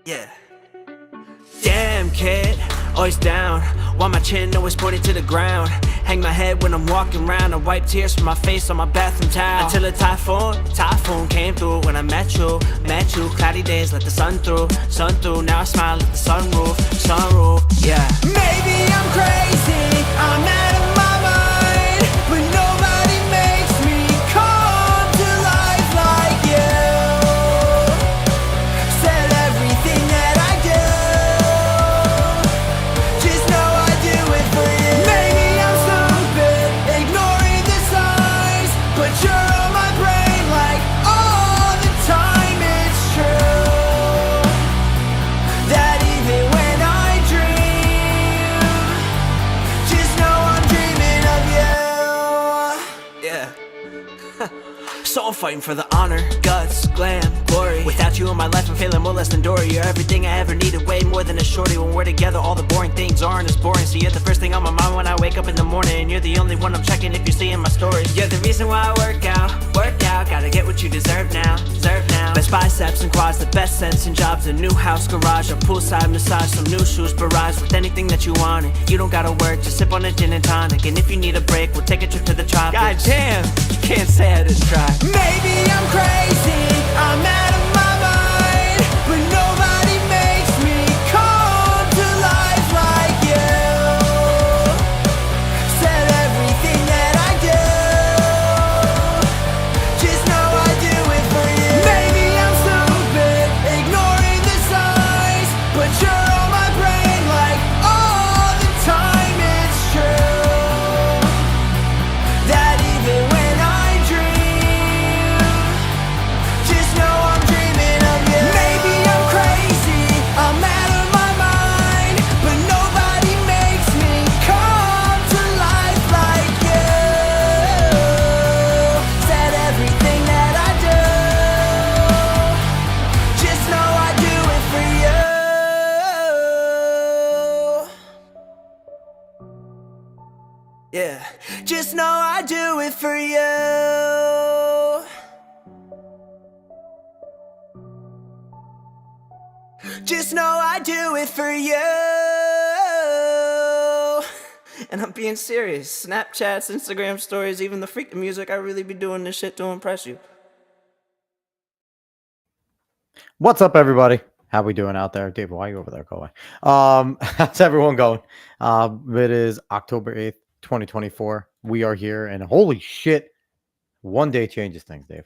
Yeah. Damn, kid, always down. Why my chin always pointed to the ground? Hang my head when I'm walking around. I wipe tears from my face on my bathroom towel. Until a typhoon came through when I met you. Cloudy days, let the sun through. Now I smile at the sunroof, yeah. Maybe I'm crazy, I'm out of my mind, but nobody makes me come to life like you. Said everything that I do, just know I do it for you. Maybe I'm stupid, ignoring the signs, but you're on my brain like all the time. It's true that even when I dream, just know I'm dreaming of you. Yeah. So I'm fighting for the honor, guts, glam, glory. Without you in my life, I'm feeling more less than Dory. You're everything I ever needed, way more than a shorty. When we're together, all the boring things aren't as boring. So you're the first thing on my mind when I wake up in the morning, and you're the only one I'm checking if you're seeing my stories. You're the reason why I work out. Gotta get what you deserve now. Best biceps and quads, the best sense in jobs, a new house, garage, a poolside massage, some new shoes, barrage, with anything that you wanted. You don't gotta work, just sip on a gin and tonic. And if you need a break, we'll take a trip to the tropics. God damn, you can't say I didn't try. Maybe I'm crazy, I'm out of my mind, but nobody makes me come to life like you. Said everything that I do, just know I do it for you. Maybe I'm stupid, ignoring the signs, but you're on my brain like all the time. It's true that even when I dream, just know I'm dreaming of you. Maybe I'm crazy, I'm out of my mind, but nobody makes me come to life like you. Said everything that I do, just know I do it for you. Yeah, just know I do it for you. Just know I do it for you. And I'm being serious. Snapchats, Instagram stories, even the freaking music, I really be doing this shit to impress you. What's up, everybody? How we doing out there? Dave, why are you over there, go away? How's everyone going? It is October 8th, 2024. We are here, and holy shit, one day changes things, Dave.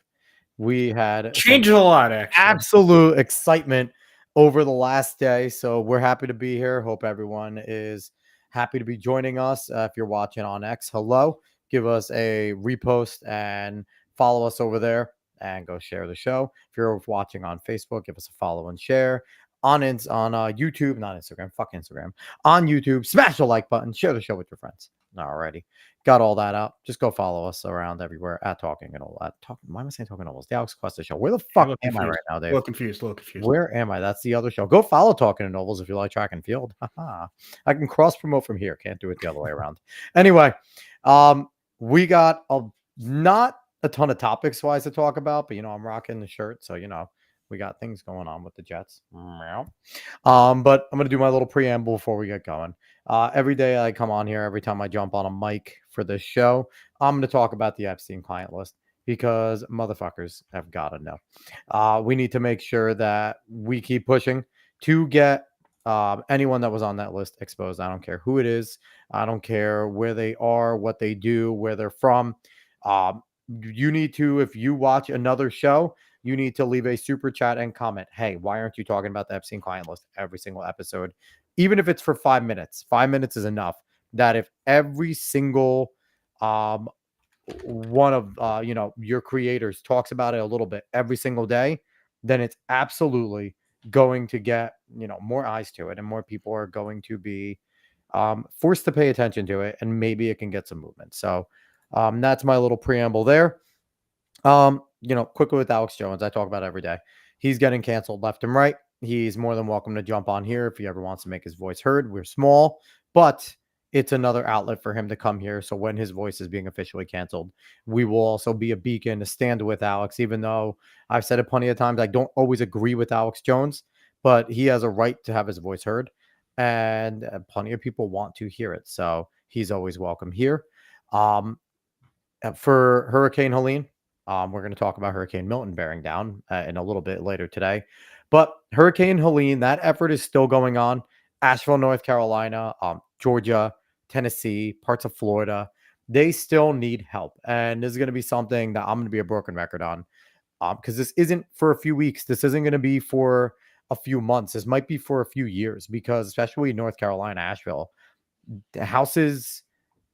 We had Changed a lot, actually. absolute excitement over the last day, so we're happy to be here. Hope everyone is happy to be joining us. If you're watching on X, hello. Give us a repost and follow us over there and go share the show. If you're watching on Facebook, give us a follow and share. On YouTube, not Instagram, fuck Instagram. On YouTube, smash the like button, share the show with your friends. Alrighty. Got all that out. Just go follow us around everywhere at Talking and all that. Why am I saying Talking Novels? The Alex Cuesta Show. Where the fuck am I right now, Dave? A little confused. Where am I? That's the other show. Go follow Talking and Novels if you like track and field. I can cross promote from here. Can't do it the other way around. Anyway, we got not a ton of topics wise to talk about, but I'm rocking the shirt, so we got things going on with the Jets. But I'm gonna do my little preamble before we get going. Every day I come on here, every time I jump on a mic for this show, I'm gonna talk about the Epstein client list because motherfuckers have got to know. We need to make sure that we keep pushing to get anyone that was on that list exposed. I don't care who it is. I don't care where they are, what they do, where they're from. You need to, if you watch another show, you need to leave a super chat and comment. Hey, why aren't you talking about the Epstein client list every single episode? Even if it's for 5 minutes, 5 minutes is enough. That if every single one of your creators talks about it a little bit every single day, then it's absolutely going to get more eyes to it, and more people are going to be forced to pay attention to it, and maybe it can get some movement. So that's my little preamble there. Quickly with Alex Jones, I talk about it every day. He's getting canceled left and right. He's more than welcome to jump on here if he ever wants to make his voice heard. We're small, but it's another outlet for him to come here. So when his voice is being officially canceled, we will also be a beacon to stand with Alex, even though I've said it plenty of times. I don't always agree with Alex Jones, but he has a right to have his voice heard. And plenty of people want to hear it. So he's always welcome here. Um, for Hurricane Helene, we're going to talk about Hurricane Milton bearing down in a little bit later today. But Hurricane Helene, that effort is still going on. Asheville, North Carolina, Georgia, Tennessee, parts of Florida, they still need help. And this is going to be something that I'm going to be a broken record on because this isn't for a few weeks. This isn't going to be for a few months. This might be for a few years because especially North Carolina, Asheville, the houses,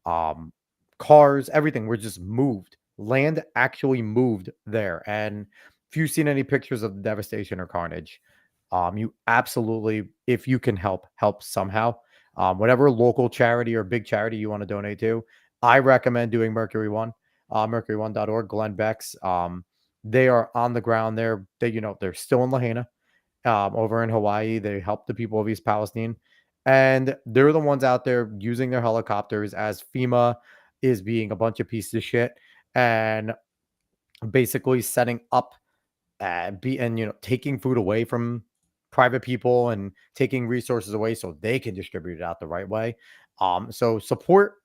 um, cars, everything were just moved. Land actually moved there. And if you've seen any pictures of the devastation or carnage, you absolutely, if you can help somehow. Whatever local charity or big charity you want to donate to, I recommend doing Mercury One, mercury1.org, Glenn Beck's. They are on the ground there. They're still in Lahaina, over in Hawaii. They help the people of East Palestine. And they're the ones out there using their helicopters as FEMA is being a bunch of pieces of shit and basically setting up taking food away from private people and taking resources away so they can distribute it out the right way. So support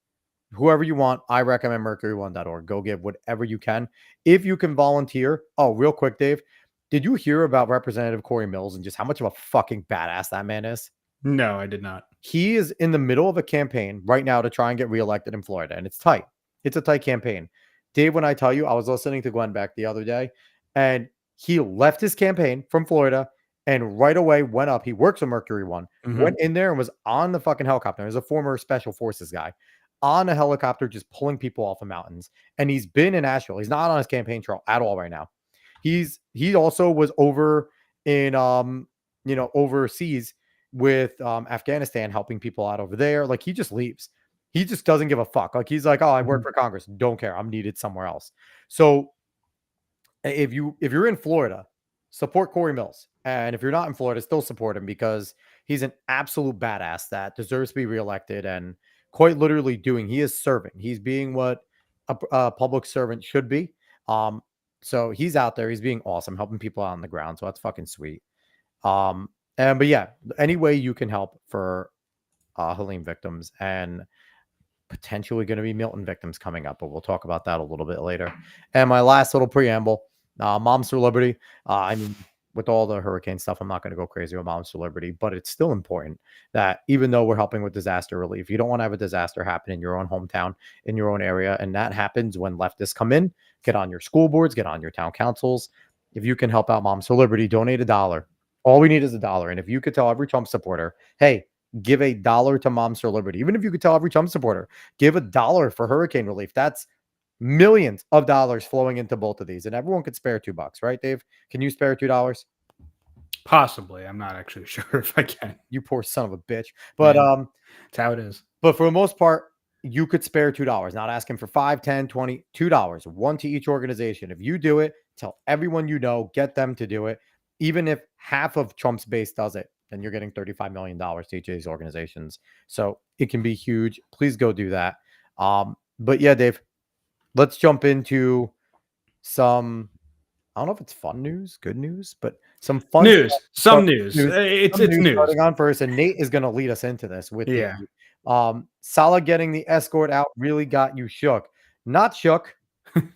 whoever you want. I recommend mercury1.org. Go give whatever you can. If you can volunteer. Oh, real quick, Dave, did you hear about Representative Corey Mills and just how much of a fucking badass that man is? No, I did not. He is in the middle of a campaign right now to try and get reelected in Florida, and it's tight. It's a tight campaign. Dave, when I tell you, I was listening to Glenn Beck the other day, and he left his campaign from Florida and right away went up. He works with Mercury One, went in there and was on the fucking helicopter. He's a former special forces guy on a helicopter, just pulling people off of mountains. And he's been in Asheville. He's not on his campaign trail at all right now. He also was over in overseas with Afghanistan, helping people out over there. Like he just leaves. He just doesn't give a fuck. Like he's like, oh, I work for Congress. Don't care. I'm needed somewhere else. So if you're in Florida, support Corey Mills. And if you're not in Florida, still support him because he's an absolute badass that deserves to be reelected and quite literally he is serving. He's being what a public servant should be. So he's out there. He's being awesome, helping people out on the ground. So that's fucking sweet. But yeah, any way you can help for Helene victims and potentially going to be Milton victims coming up, but we'll talk about that a little bit later. And my last little preamble, Moms for Liberty. I mean, with all the hurricane stuff, I'm not going to go crazy with Moms for Liberty, but it's still important that even though we're helping with disaster relief, you don't want to have a disaster happen in your own hometown, in your own area. And that happens when leftists come in, get on your school boards, get on your town councils. If you can help out Moms for Liberty, donate $1. All we need is $1. And if you could tell every Trump supporter, hey, give $1 to Moms for Liberty. Even if you could tell every Trump supporter, give $1 for hurricane relief. That's millions of dollars flowing into both of these. And everyone could spare $2, right, Dave? Can you spare $2? Possibly. I'm not actually sure if I can. You poor son of a bitch. But that's how it is. But for the most part, you could spare $2. Not asking for 5, 10, 20, $2. One to each organization. If you do it, tell everyone you know, get them to do it. Even if half of Trump's base does it, then you're getting $35 million to each of these organizations. So it can be huge. Please go do that. But yeah, Dave, let's jump into some, I don't know if it's fun news, good news, but some fun news. Some news. It's news. Starting on first, and Nate is going to lead us into this with you. Salah getting the escort out really got you shook. Not shook.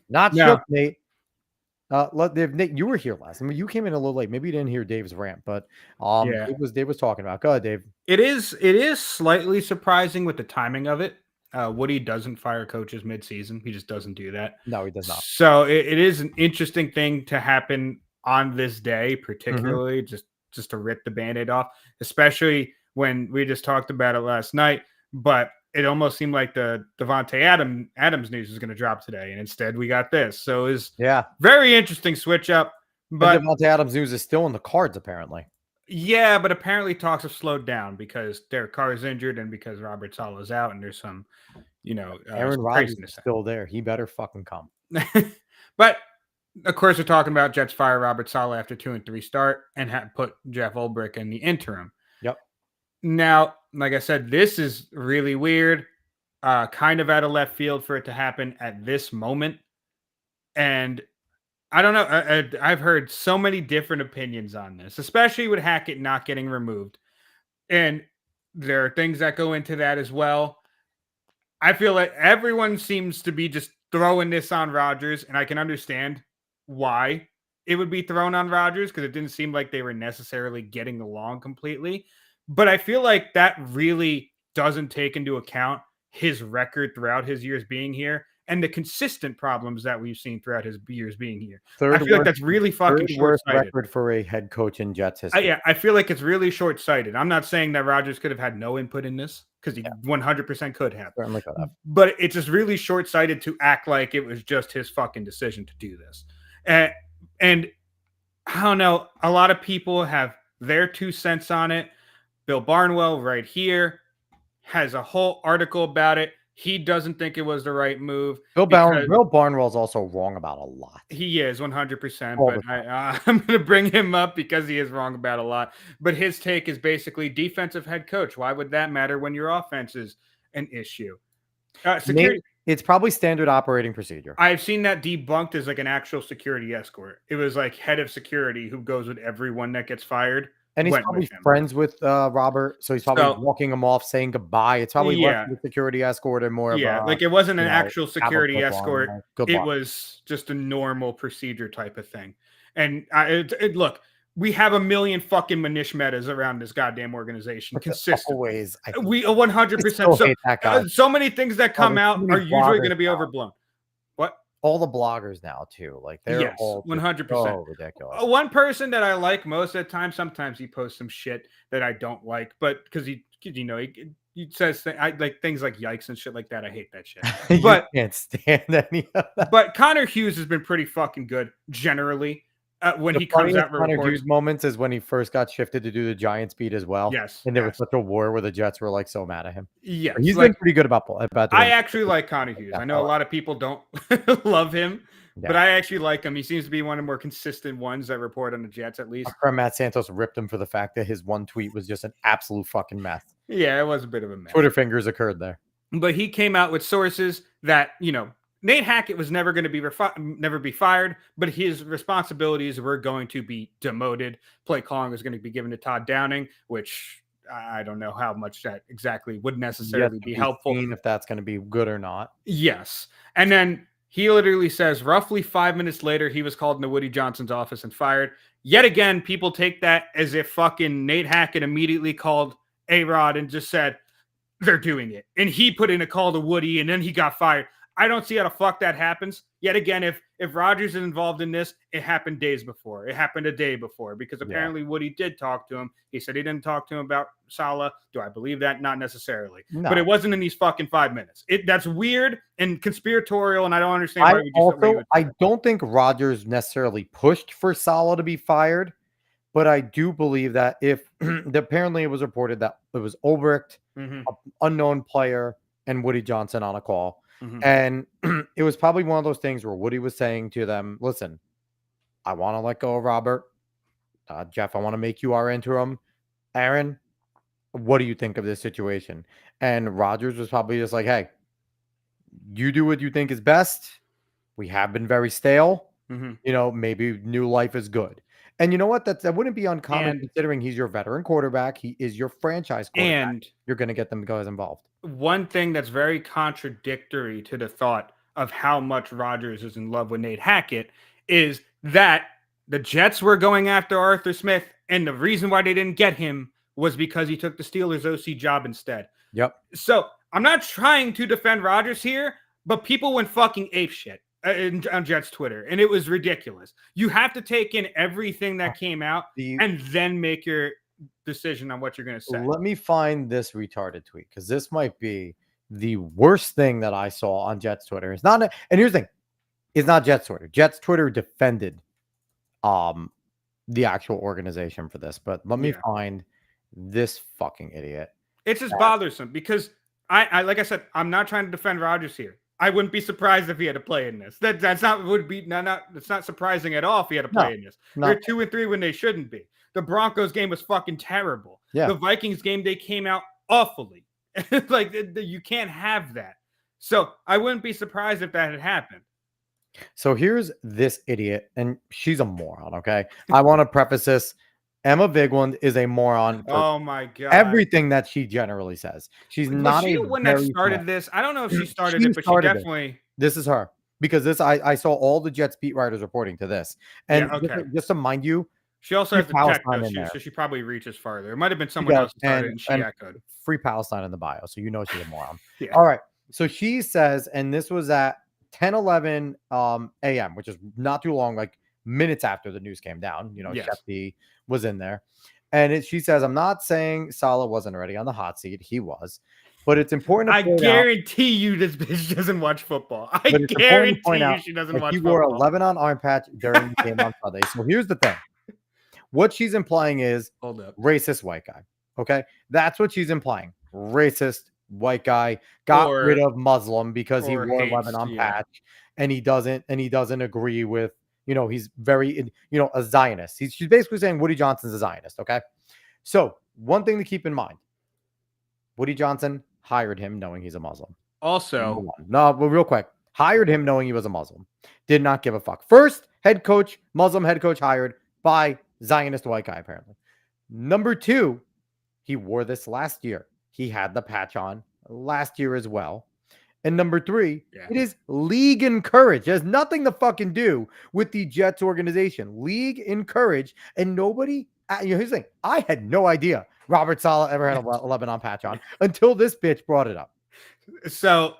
Not shook, Nate. Nate, you were here last. I mean, you came in a little late. Maybe you didn't hear Dave's rant, but Dave was talking about. Go ahead, Dave. It is slightly surprising with the timing of it. Woody doesn't fire coaches mid-season. He just doesn't do that. No, he does not. So it is an interesting thing to happen on this day, particularly just to rip the Band-Aid off, especially when we just talked about it last night. But it almost seemed like the Devontae Adams news was going to drop today, and instead we got this. So it was very interesting switch up. But Devontae Adams news is still in the cards, apparently. Yeah, but apparently talks have slowed down because Derek Carr is injured and because Robert Salah is out, and there's some, Aaron Rodgers is still there. He better fucking come. But of course, we're talking about Jets fire Robert Salah after 2-3 start and put Jeff Ulbrich in the interim. Yep. Now, like I said, this is really weird. kind of out of left field for it to happen at this moment. And I don't know. I've heard so many different opinions on this, especially with Hackett not getting removed. And there are things that go into that as well. I feel like everyone seems to be just throwing this on Rodgers, and I can understand why it would be thrown on Rodgers because it didn't seem like they were necessarily getting along completely. But I feel like that really doesn't take into account his record throughout his years being here and the consistent problems that we've seen throughout his years being here. I feel like that's really fucking worst short-sighted. record for a head coach in Jets history. Yeah, I feel like it's really short-sighted. I'm not saying that Rodgers could have had no input in this because he 100% could have. Certainly could have. But it's just really short-sighted to act like it was just his fucking decision to do this. And I don't know, a lot of people have their 2 cents on it. Bill Barnwell right here has a whole article about it. He doesn't think it was the right move. Bill Barnwell's also wrong about a lot. He is 100%, but I'm going to bring him up because he is wrong about a lot. But his take is basically defensive head coach. Why would that matter when your offense is an issue? Security. It's probably standard operating procedure. I've seen that debunked as like an actual security escort. It was like head of security who goes with everyone that gets fired. And he's probably friends with Robert, so he's probably walking him off, saying goodbye. It's probably less of a security escort and more of a, like it wasn't an actual security escort. It Was just a normal procedure type of thing. And look, we have a million fucking Manish Metas around this goddamn organization. Consistent. Always. We 100%. So many things that come out are usually going to be overblown. What? All the bloggers now too, like they're all 100%. So ridiculous. One person that I like most of the time, sometimes he posts some shit that I don't like, but because he says I like things like yikes and shit like that. I hate that shit. But can't stand any of that. But Connor Hughes has been pretty fucking good generally. When he comes out, Connor Hughes moments is when he first got shifted to do the Giants beat as well. Yes, and there was such a war where the Jets were like so mad at him. Yes, he's been pretty good about I actually like Connor Hughes. I know a lot of people don't love him, but I actually like him. He seems to be one of the more consistent ones that report on the Jets, at least. Our friend Matt Santos ripped him for the fact that his one tweet was just an absolute fucking mess. Yeah, it was a bit of a mess. Twitter fingers occurred there. But he came out with sources that, Nate Hackett was never going to be never be fired, but his responsibilities were going to be demoted. Play calling was going to be given to Todd Downing, which I don't know how much that exactly would necessarily be helpful. If that's going to be good or not. Yes. And then he literally says roughly 5 minutes later, he was called into Woody Johnson's office and fired. Yet again, people take that as if fucking Nate Hackett immediately called A-Rod and just said, they're doing it. And he put in a call to Woody and then he got fired. I don't see how the fuck that happens. Yet again, if Rodgers is involved in this, it happened days before. It happened a day before because apparently Woody did talk to him. He said he didn't talk to him about Salah. Do I believe that? Not necessarily. No. But it wasn't in these fucking 5 minutes. That's weird and conspiratorial, and I don't understand why I don't think Rodgers necessarily pushed for Salah to be fired, but I do believe that if apparently it was reported that it was Ulbricht, an unknown player, and Woody Johnson on a call. And it was probably one of those things where Woody was saying to them, listen, I want to let go of Robert. Jeff, I want to make you our interim. Aaron, what do you think of this situation? And Rodgers was probably just like, hey, you do what you think is best. We have been very stale. Maybe new life is good. And you know what? That wouldn't be uncommon considering he's your veteran quarterback. He is your franchise quarterback. And you're going to get them guys involved. One thing that's very contradictory to the thought of how much Rodgers is in love with Nate Hackett is that the Jets were going after Arthur Smith, and the reason why they didn't get him was because he took the Steelers OC job instead. Yep. So I'm not trying to defend Rodgers here, but people went fucking apeshit on Jets Twitter, and it was ridiculous. You have to take in everything that came out and then make your decision on what you're going to say. Let me find this retarded tweet because this might be the worst thing that I saw on Jets Twitter. It's not, and here's the thing, it's not Jets Twitter. Jets Twitter defended the actual organization for this, but let me find this fucking idiot. It's just bothersome because I like I said, I'm not trying to defend Rodgers here. I wouldn't be surprised if he had to play in this. That's not it's not surprising at all if he had to play in this. They're 2-3 when they shouldn't be. The Broncos game was fucking terrible. Yeah. The Vikings game, they came out awfully. Like you can't have that. So I wouldn't be surprised if that had happened. So here's this idiot, and she's a moron. Okay, I want to preface this. Emma Vigeland is a moron for Oh my god! everything that she generally says. She's Was not she a the one that very started smart- this? I don't know if she started She it, but started she it. definitely. This is her, because I saw all the Jets beat writers reporting to this, and Yeah, okay. just to mind you, She also Free has to check Palestine though, in there. so she probably reaches farther. It might have been she someone does, else who started and she and echoed. Free Palestine in the bio, so you know she's a moron. Yeah. All right, so she says, and this was at 10:11 a.m., which is not too long, like minutes after the news came down. You know, Yes. Shefty was in there, and she says, "I'm not saying Salah wasn't already on the hot seat. He was, but it's important to I point out guarantee you this bitch doesn't watch football. I But it's important to guarantee point you out she doesn't that watch he wore a football. Lebanon arm patch during the game on Sunday." So here's the thing. What she's implying is Hold up. racist white guy. Okay. That's what she's implying. Racist white guy got Or- rid of Muslim because he or wore a hates, Lebanon yeah. patch, and he doesn't agree with, he's very, a Zionist. She's basically saying Woody Johnson's a Zionist. Okay. So one thing to keep in mind, Woody Johnson hired him knowing he's a Muslim. Number Also, one. No, but real quick, hired him knowing he was a Muslim. Did not give a fuck. First head coach, Muslim head coach hired by Zionist white guy, apparently. Number two, he wore this last year. He had the patch on last year as well. And number three, Yeah. it is league encouraged. It has nothing to fucking do with the Jets organization. League encouraged. And nobody, here's the thing. I had no idea Robert Salah ever had a Lebanon patch on until this bitch brought it up. so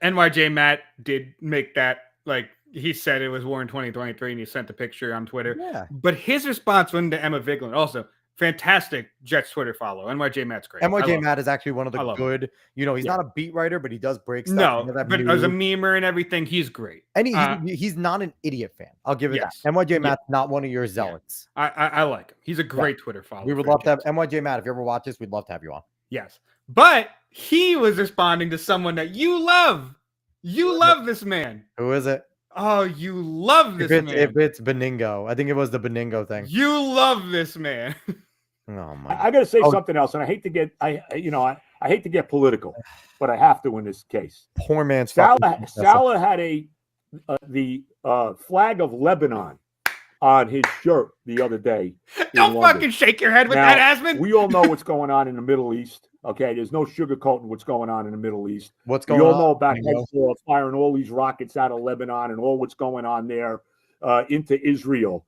NYJ Matt did make that, like he said it was worn 2023 and he sent the picture on Twitter. Yeah. But his response went to Emma Vigeland. Also, fantastic Jets Twitter follow. NYJ Matt's great. NYJ Matt is actually one of I the love good, he's Yeah. not a beat writer, but he does break stuff. No, He does have but as a news. memer and everything, he's great. And he's not an idiot fan. I'll give it Yes. that. NYJ Yeah. Matt's not one of your zealots. I like him. He's a great Twitter follower. We would for love to have Jets. NYJ Matt. If you ever watch this, we'd love to have you on. Yes. But he was responding to someone that you love. You love this man. Who is it? Oh, you love this man. If it's Beningo, I think it was the Beningo thing. You love this man. Oh my! I got to say Oh. something else, and I hate to get I hate to get political, but I have to in this case. Poor man's fucking Salah had the flag of Lebanon on his shirt the other day. in Don't London. fucking shake your head with Now, that, Asmund. We all know what's going on in the Middle East. Okay, there's no sugarcoating what's going on in the Middle East. What's We going all on? know about Beningo? Hezbollah firing all these rockets out of Lebanon and all what's going on there into Israel.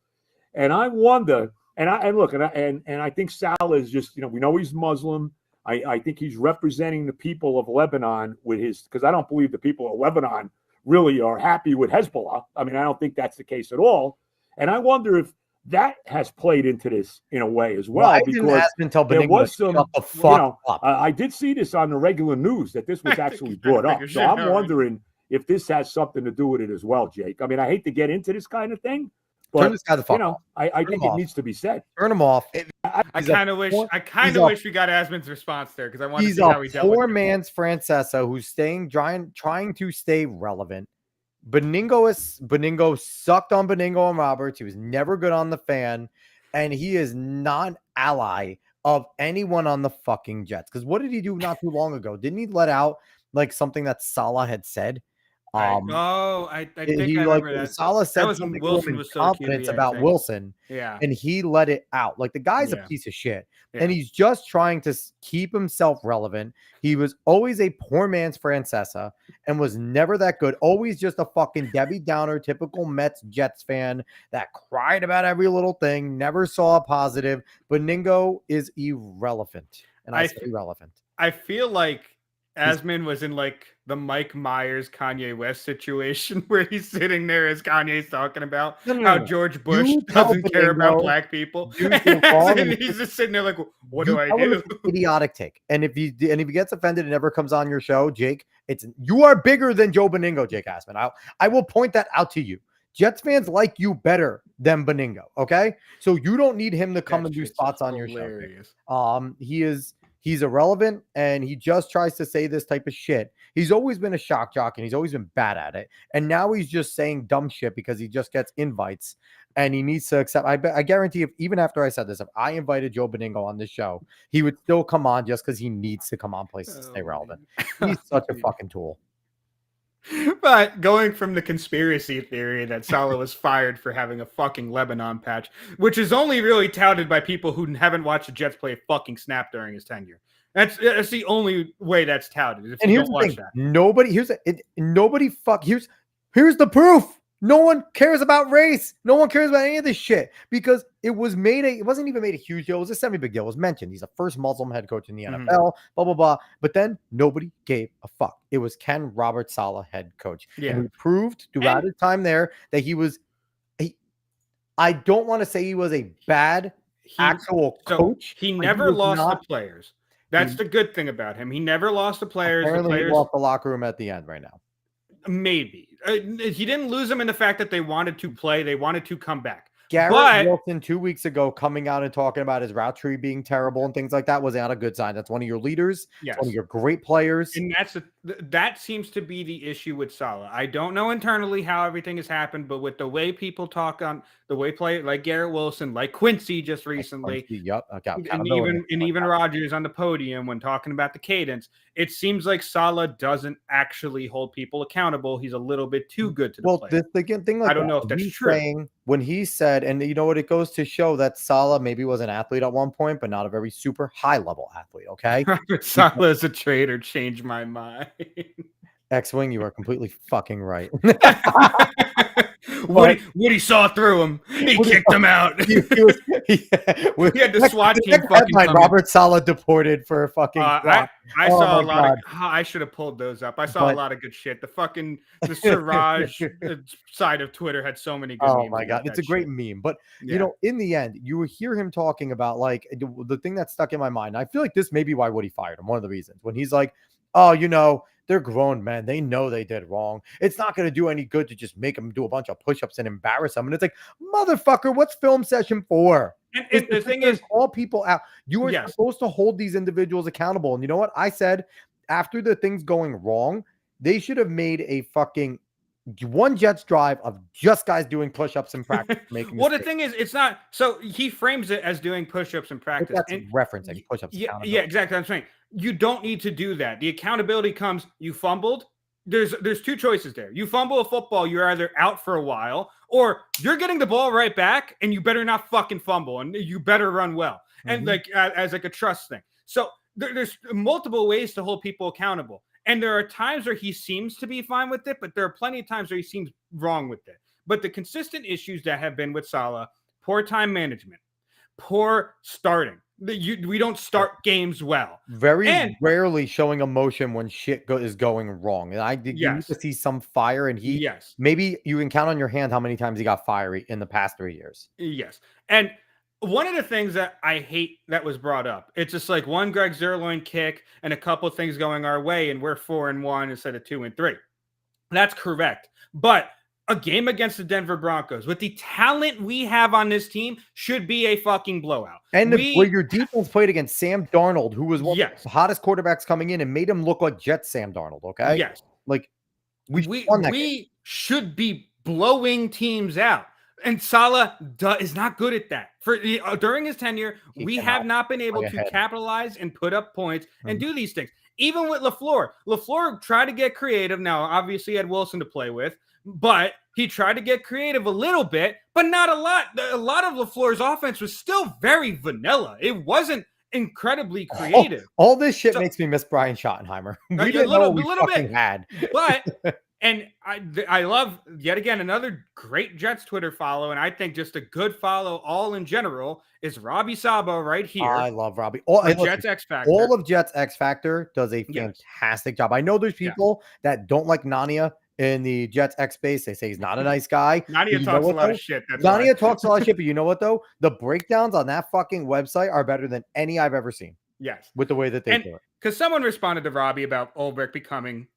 And I wonder, and I think Salah is just, we know he's Muslim. I think he's representing the people of Lebanon with his, because I don't believe the people of Lebanon really are happy with Hezbollah. I mean, I don't think that's the case at all. And I wonder if that has played into this in a way as well. Why didn't because Aspen tell there Beningo was to some, shut the fuck up? I did see this on the regular news that this was actually brought up. So I'm wondering if this has something to do with it as well, Jake. I mean, I hate to get into this kind of thing, Turn but this guy the fuck off. I think him it off. needs to be said. Turn him off. I He's a kind of wish. poor- I kind he's of a- wish we got Asmund's response there because I want to He's see a how he dealt with poor it. man's Francesa who's trying to stay relevant. Beningo sucked on Beningo and Roberts. He was never good on the fan, and he is not an ally of anyone on the fucking Jets. Because what did he do not too long ago? Didn't he let out like something that Salah had said? I think He I like remember that. Salah said was when something Wilson with was so confidence QB, I about think. Wilson, Yeah. and he let it out. Like the guy's Yeah. a piece of shit, Yeah. and he's just trying to keep himself relevant. He was always a poor man's Francesa and was never that good. Always just a fucking Debbie Downer, typical Mets Jets fan that cried about every little thing, never saw a positive. Beningo is irrelevant, and I say irrelevant. I feel like Asmund was in like the Mike Myers Kanye West situation where he's sitting there as Kanye's talking about No, how no. George Bush You tell doesn't care about Beningo black people. you can call him And and- he's just sitting there like, what You do I tell him do? it's an idiotic take, and if he gets offended and never comes on your show, Jake, you are bigger than Joe Beningo, Jake Asman. I will point that out to you. Jets fans like you better than Beningo. Okay, so you don't need him to come That and do shit's spots on your show. hilarious. He He's irrelevant, and he just tries to say this type of shit. He's always been a shock jock, and he's always been bad at it. And now he's just saying dumb shit because he just gets invites, and he needs to accept. I guarantee, if even after I said this, if I invited Joe Beningo on this show, he would still come on just because he needs to come on places to stay relevant. He's such a fucking tool. But going from the conspiracy theory that Salah was fired for having a fucking Lebanon patch, which is only really touted by people who haven't watched the Jets play a fucking snap during his tenure. That's the only way that's touted. If And you here's don't the watch thing: that. here's the proof. No one cares about race. No one cares about any of this shit because it wasn't even made a huge deal. It was a semi-big deal. It was mentioned. He's the first Muslim head coach in the NFL, blah, blah, blah. But then nobody gave a fuck. It was Ken Robert Salah head coach. Yeah. And he proved throughout his time there that I don't want to say he was a bad actual coach. He but never was lost not- the players. That's the good thing about him. He never lost the players. Apparently he lost the locker room at the end right now. Maybe. He didn't lose them in the fact that they wanted to play. They wanted to come back. Garrett Wilson 2 weeks ago coming out and talking about his route tree being terrible and things like that was not a good sign. That's one of your leaders. Yes. It's one of your great players. And that seems to be the issue with Salah. I don't know internally how everything has happened, but with the way people talk on the way play like Garrett Wilson, like Quincy just recently, and even Rodgers on the podium when talking about the cadence, it seems like Salah doesn't actually hold people accountable. He's a little bit too good to the player. The thing like I don't know if that's true. When he said, and you know what, it goes to show that Salah maybe was an athlete at one point, but not a very super high level athlete. Okay, Salah is a traitor. Changed my mind. X-Wing, you are completely fucking right. Woody saw through him. He kicked him out. He had the SWAT team fucking Robert Salah deported for fucking. I saw a lot of. I should have pulled those up. I saw a lot of good shit. The Siraj side of Twitter had so many good. Oh my god, it's a great meme. But you know, in the end, you will hear him talking about like the thing that stuck in my mind. I feel like this may be why Woody fired him. One of the reasons when he's like, "Oh, you know, they're grown men. They know they did wrong. It's not going to do any good to just make them do a bunch of push-ups and embarrass them." And it's like, motherfucker, what's film session for? And the thing is, call people out. You are supposed to hold these individuals accountable. And you know what? I said after the things going wrong, they should have made a fucking one Jets drive of just guys doing push-ups in practice. Making well, the thing is, it's not. So he frames it as doing push-ups in practice. That's referencing push-ups. Yeah, exactly. I'm saying you don't need to do that. The accountability comes. You fumbled. There's two choices there. You fumble a football, you're either out for a while, or you're getting the ball right back, and you better not fucking fumble, and you better run well, and like as like a trust thing. So there's multiple ways to hold people accountable. And there are times where he seems to be fine with it, but there are plenty of times where he seems wrong with it. But the consistent issues that have been with Salah, poor time management, poor starting. We don't start games well. Very rarely showing emotion when shit is going wrong. And you need to see some fire. And maybe you can count on your hand how many times he got fiery in the past 3 years. Yes. And one of the things that I hate that was brought up, it's just like one Greg Zerloin kick and a couple things going our way, and we're 4-1 instead of 2-3. That's correct. But a game against the Denver Broncos with the talent we have on this team should be a fucking blowout. And where your defense played against Sam Darnold, who was one of the hottest quarterbacks coming in and made him look like Jet Sam Darnold. Okay. Yes. Like we should be blowing teams out. And Salah is not good at that. During his tenure, we have not been able to capitalize and put up points and do these things. Even with LaFleur. LaFleur tried to get creative. Now, obviously, he had Wilson to play with, but he tried to get creative a little bit, but not a lot. A lot of LaFleur's offense was still very vanilla. It wasn't incredibly creative. All this shit makes me miss Brian Schottenheimer. We didn't know we fucking had. But... And I love, yet again, another great Jets Twitter follow, and I think just a good follow all in general is Robbie Sabo right here. I love Robbie. Jets X Factor. All of Jets X Factor does a fantastic job. I know there's people that don't like Nania in the Jets X space. They say he's not a nice guy. Nania talks a lot of shit. Nania talks a lot of shit, but you know what, though? The breakdowns on that fucking website are better than any I've ever seen. Yes. With the way that they do it. Because someone responded to Robbie about Ulbrich becoming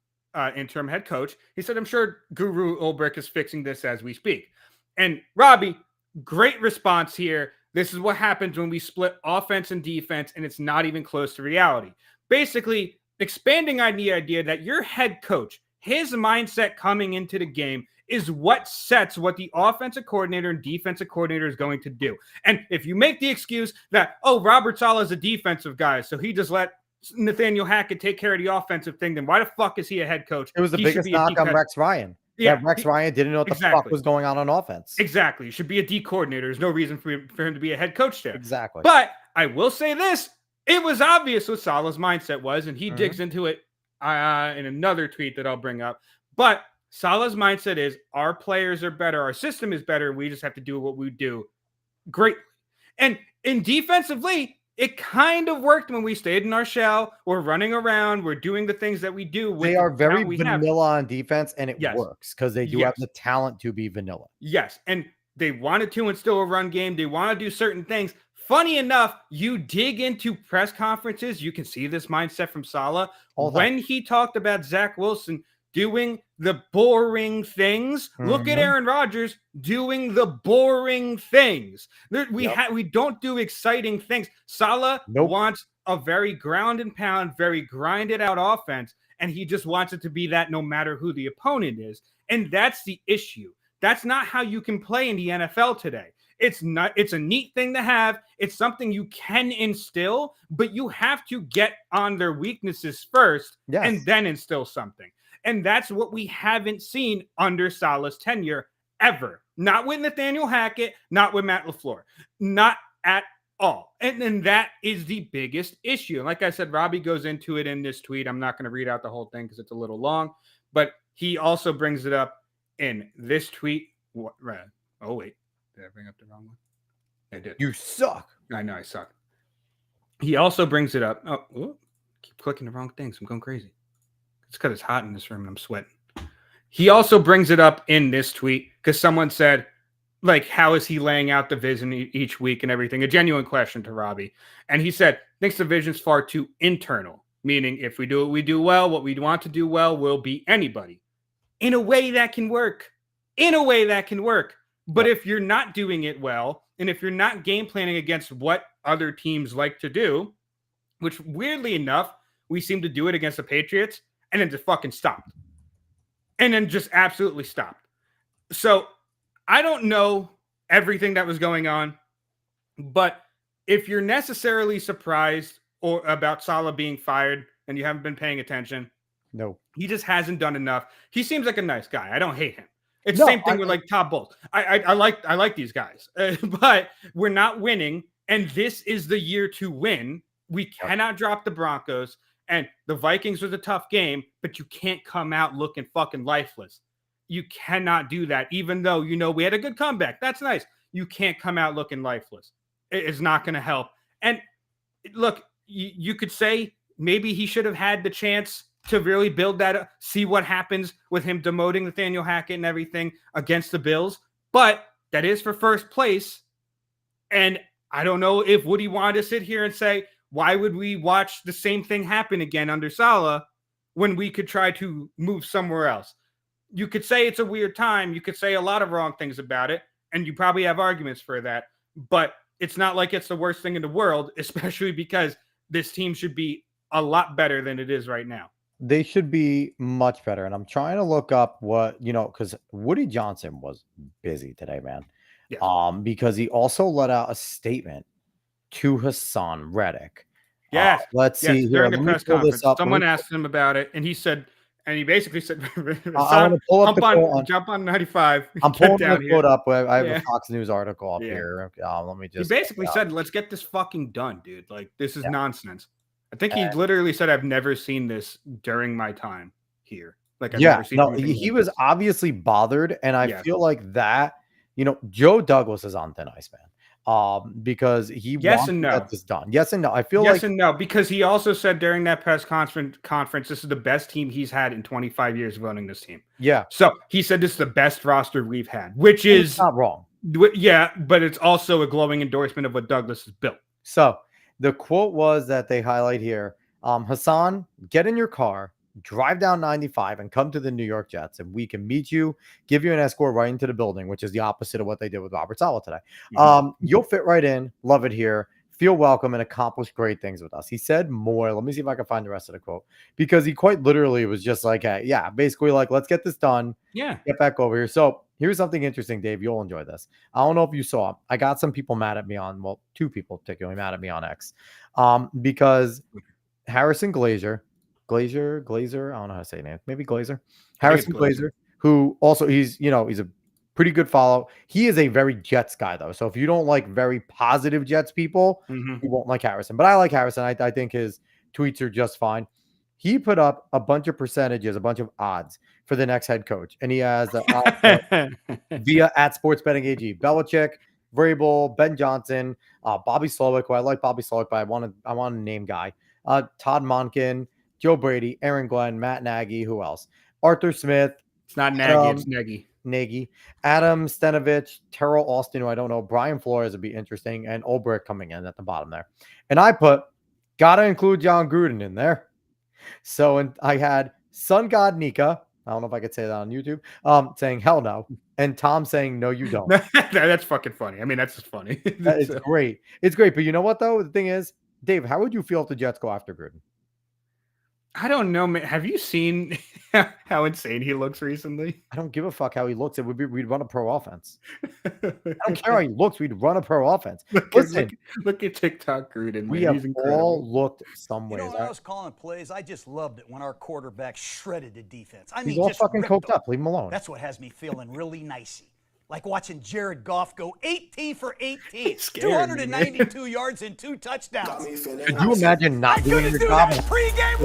interim head coach. He said, "I'm sure Guru Ulbrich is fixing this as we speak." And Robbie, great response here. This is what happens when we split offense and defense, and it's not even close to reality. Basically, expanding on the idea that your head coach, his mindset coming into the game is what sets what the offensive coordinator and defensive coordinator is going to do. And if you make the excuse that, oh, Robert Saleh is a defensive guy, so he just let Nathaniel Hackett take care of the offensive thing, then why the fuck is he a head coach? It was the biggest knock on Rex Ryan. Yeah, Rex Ryan didn't know what the fuck was going on offense. Exactly. You should be a D coordinator. There's no reason for him to be a head coach there. Exactly. But I will say this. It was obvious what Salah's mindset was, and he digs into it in another tweet that I'll bring up. But Salah's mindset is our players are better, our system is better, and we just have to do what we do greatly. And in defensively, it kind of worked when we stayed in our shell. We're running around. We're doing the things that we do. They are very vanilla on defense, and it works because they do have the talent to be vanilla. Yes, and they wanted to instill a run game. They want to do certain things. Funny enough, you dig into press conferences, you can see this mindset from Salah. When he talked about Zach Wilson doing the boring things, look at Aaron Rodgers doing the boring things. We don't do exciting things. Salah wants a very ground and pound, very grinded out offense, and he just wants it to be that no matter who the opponent is. And that's the issue. That's not how you can play in the NFL today. It's a neat thing to have. It's something you can instill, but you have to get on their weaknesses first and then instill something. And that's what we haven't seen under Salah's tenure ever. Not with Nathaniel Hackett, not with Matt LaFleur. Not at all. And that is the biggest issue. And like I said, Robbie goes into it in this tweet. I'm not going to read out the whole thing because it's a little long, but he also brings it up in this tweet. Oh, wait. Did I bring up the wrong one? I did. You suck. I know I suck. He also brings it up. Oh, keep clicking the wrong things. I'm going crazy. It's because it's hot in this room and I'm sweating. He also brings it up in this tweet because someone said, like, how is he laying out the vision each week and everything? A genuine question to Robbie. And he said, thinks the vision's far too internal, meaning if we do what we do well, what we want to do well will be anybody. In a way that can work. But if you're not doing it well, and if you're not game planning against what other teams like to do, which weirdly enough, we seem to do it against the Patriots, and then just fucking stopped. And then just absolutely stopped. So I don't know everything that was going on, but if you're necessarily surprised or about Salah being fired and you haven't been paying attention, no, he just hasn't done enough. He seems like a nice guy. I don't hate him. It's the same thing with like Todd Bowles. I like these guys, but we're not winning. And this is the year to win. We cannot drop the Broncos. And the Vikings was a tough game, but you can't come out looking fucking lifeless. You cannot do that, even though, we had a good comeback. That's nice. You can't come out looking lifeless. It's not going to help. And look, you could say maybe he should have had the chance to really build that up, see what happens with him demoting Nathaniel Hackett and everything against the Bills. But that is for first place. And I don't know if Woody wanted to sit here and say, why would we watch the same thing happen again under Salah when we could try to move somewhere else? You could say it's a weird time. You could say a lot of wrong things about it, and you probably have arguments for that. But it's not like it's the worst thing in the world, especially because this team should be a lot better than it is right now. They should be much better. And I'm trying to look up what, because Woody Johnson was busy today, man. Yeah. Because he also let out a statement to Hassan Reddick. Yes. Let's see here. During the press conference, someone asked him about it, and he said, and he basically said, jump on 95. I'm pulling the quote up. I have a Fox News article up here. Let me just. He basically said, let's get this fucking done, dude. Like, this is nonsense. I think he literally said, I've never seen this during my time here. Like, I've never seen he was obviously bothered, and I feel like that, Joe Douglas is on thin ice, man. Because he wants to get this done. Yes and no. I feel yes and no, because he also said during that press conference, this is the best team he's had in 25 years of owning this team. Yeah. So he said this is the best roster we've had, which is not wrong. Yeah, but it's also a glowing endorsement of what Douglas has built. So the quote was that they highlight here, Hassan, get in your car, drive down 95 and come to the New York Jets, and we can meet you, give you an escort right into the building, which is the opposite of what they did with Robert Saleh today. You'll fit right in, love it here, feel welcome, and accomplish great things with us. He said more. Let me see if I can find the rest of the quote, because he quite literally was just like, hey, yeah, basically like, let's get this done. Yeah. Get back over here. So here's something interesting, Dave. You'll enjoy this. I don't know if you saw. I got some people mad at me on, well, 2 people particularly mad at me on X, because Harrison Glazer, I don't know how to say his name. Maybe Glazer. Harrison Glazer, who also he's a pretty good follow. He is a very Jets guy though. So if you don't like very positive Jets people, you won't like Harrison. But I like Harrison. I think his tweets are just fine. He put up a bunch of percentages, a bunch of odds for the next head coach. And he has the odds via at Sports Betting AG. Belichick, Vrabel, Ben Johnson, Bobby Slowick, who I like Bobby Slowick, but I want a name guy. Todd Monken, Joe Brady, Aaron Glenn, Matt Nagy, who else? Arthur Smith. It's not Nagy, it's Nagy, Adam Stenovich, Terrell Austin, who I don't know, Brian Flores would be interesting, and Ulbrich coming in at the bottom there. And I gotta include John Gruden in there. So and I had Sun God Nika, I don't know if I could say that on YouTube, saying hell no, and Tom saying no, you don't. That's fucking funny. I mean, that's just funny. It's great. It's great. But you know what though? The thing is, Dave, how would you feel if the Jets go after Gruden? I don't know, man. Have you seen how insane he looks recently? I don't give a fuck how he looks. We'd run a pro offense. I don't care how he looks. We'd run a pro offense. Look at TikTok Gruden. We have all looked some ways. When I was calling plays, I just loved it when our quarterback shredded the defense. I mean, he's all just fucking coked up. Leave him alone. That's what has me feeling really nicey. Like watching Jared Goff go 18 for 18, 292 yards and 2 touchdowns. Could you imagine not doing your job? Pre-game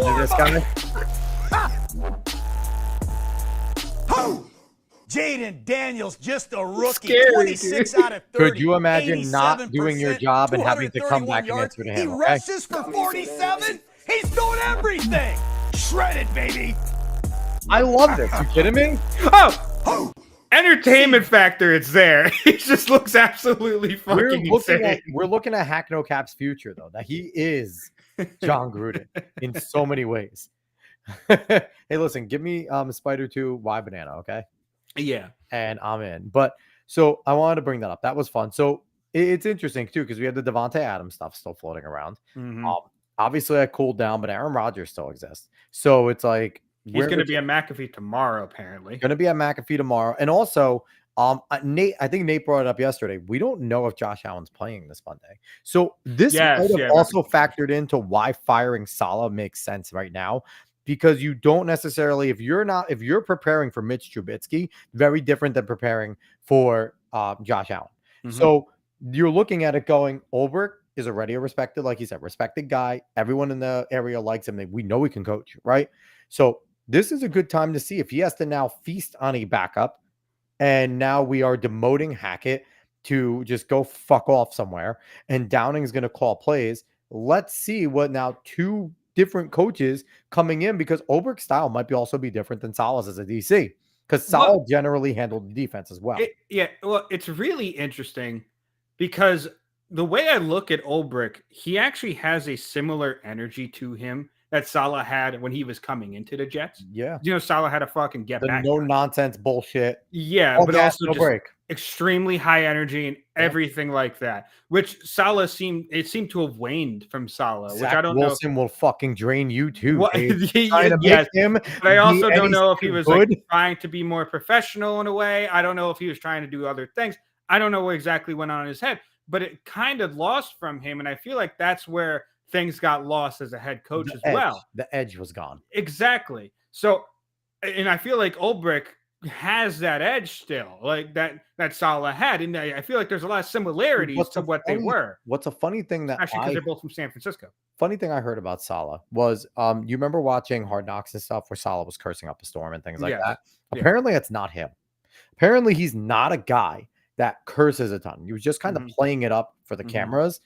Jaden Daniels, just a rookie, Scary, 26 out of 30. Could you imagine not doing your job and having to come back and answer to him? He rushes for 47. He's doing everything. Shredded, baby. I love this. You kidding me? Oh! Entertainment factor, it's there. He just looks absolutely fucking insane. We're looking at Hackno Cap's future, though, that he is John Gruden in so many ways. Hey, listen, give me Spider 2 Y Banana, okay? Yeah. And I'm in. But so I wanted to bring that up. That was fun. So it's interesting, too, because we have the Devontae Adams stuff still floating around. Obviously, I cooled down, but Aaron Rodgers still exists. So it's like, he's going to be at McAfee tomorrow, apparently. Going to be at McAfee tomorrow. And also, Nate, I think Nate brought it up yesterday. We don't know if Josh Allen's playing this Monday. So this might have also factored into why firing Salah makes sense right now. Because you don't necessarily, if you're preparing for Mitch Trubisky, very different than preparing for Josh Allen. So you're looking at it going, Ulbrich is already a respected, like you said, respected guy. Everyone in the area likes him. We know he can coach, right? So this is a good time to see if he has to now feast on a backup. And now we are demoting Hackett to just go fuck off somewhere. And Downing is going to call plays. Let's see what now 2 different coaches coming in, because Ulbrich's style might also be different than Salah's as a DC. Because Salah generally handled the defense as well. Well, it's really interesting because the way I look at Ulbrich, he actually has a similar energy to him that Salah had when he was coming into the Jets. Yeah. You know, Salah had to fucking get back. No nonsense bullshit. Yeah, but also just extremely high energy and everything like that, which Salah seemed to have waned from Salah, which I don't know. Wilson will fucking drain you too. Well, yes, but I also don't know if he was like trying to be more professional in a way. I don't know if he was trying to do other things. I don't know what exactly went on in his head, but it kind of lost from him. And I feel like that's where things got lost as a head coach well. The edge was gone. Exactly. So, and I feel like Ulbrich has that edge still, like that Salah had. And I feel like there's a lot of similarities to what they were. What's a funny thing that actually, because they're both from San Francisco. Funny thing I heard about Salah was, you remember watching Hard Knocks and stuff where Salah was cursing up a storm and things like that? Apparently it's not him. Apparently he's not a guy that curses a ton. He was just kind of playing it up for the cameras.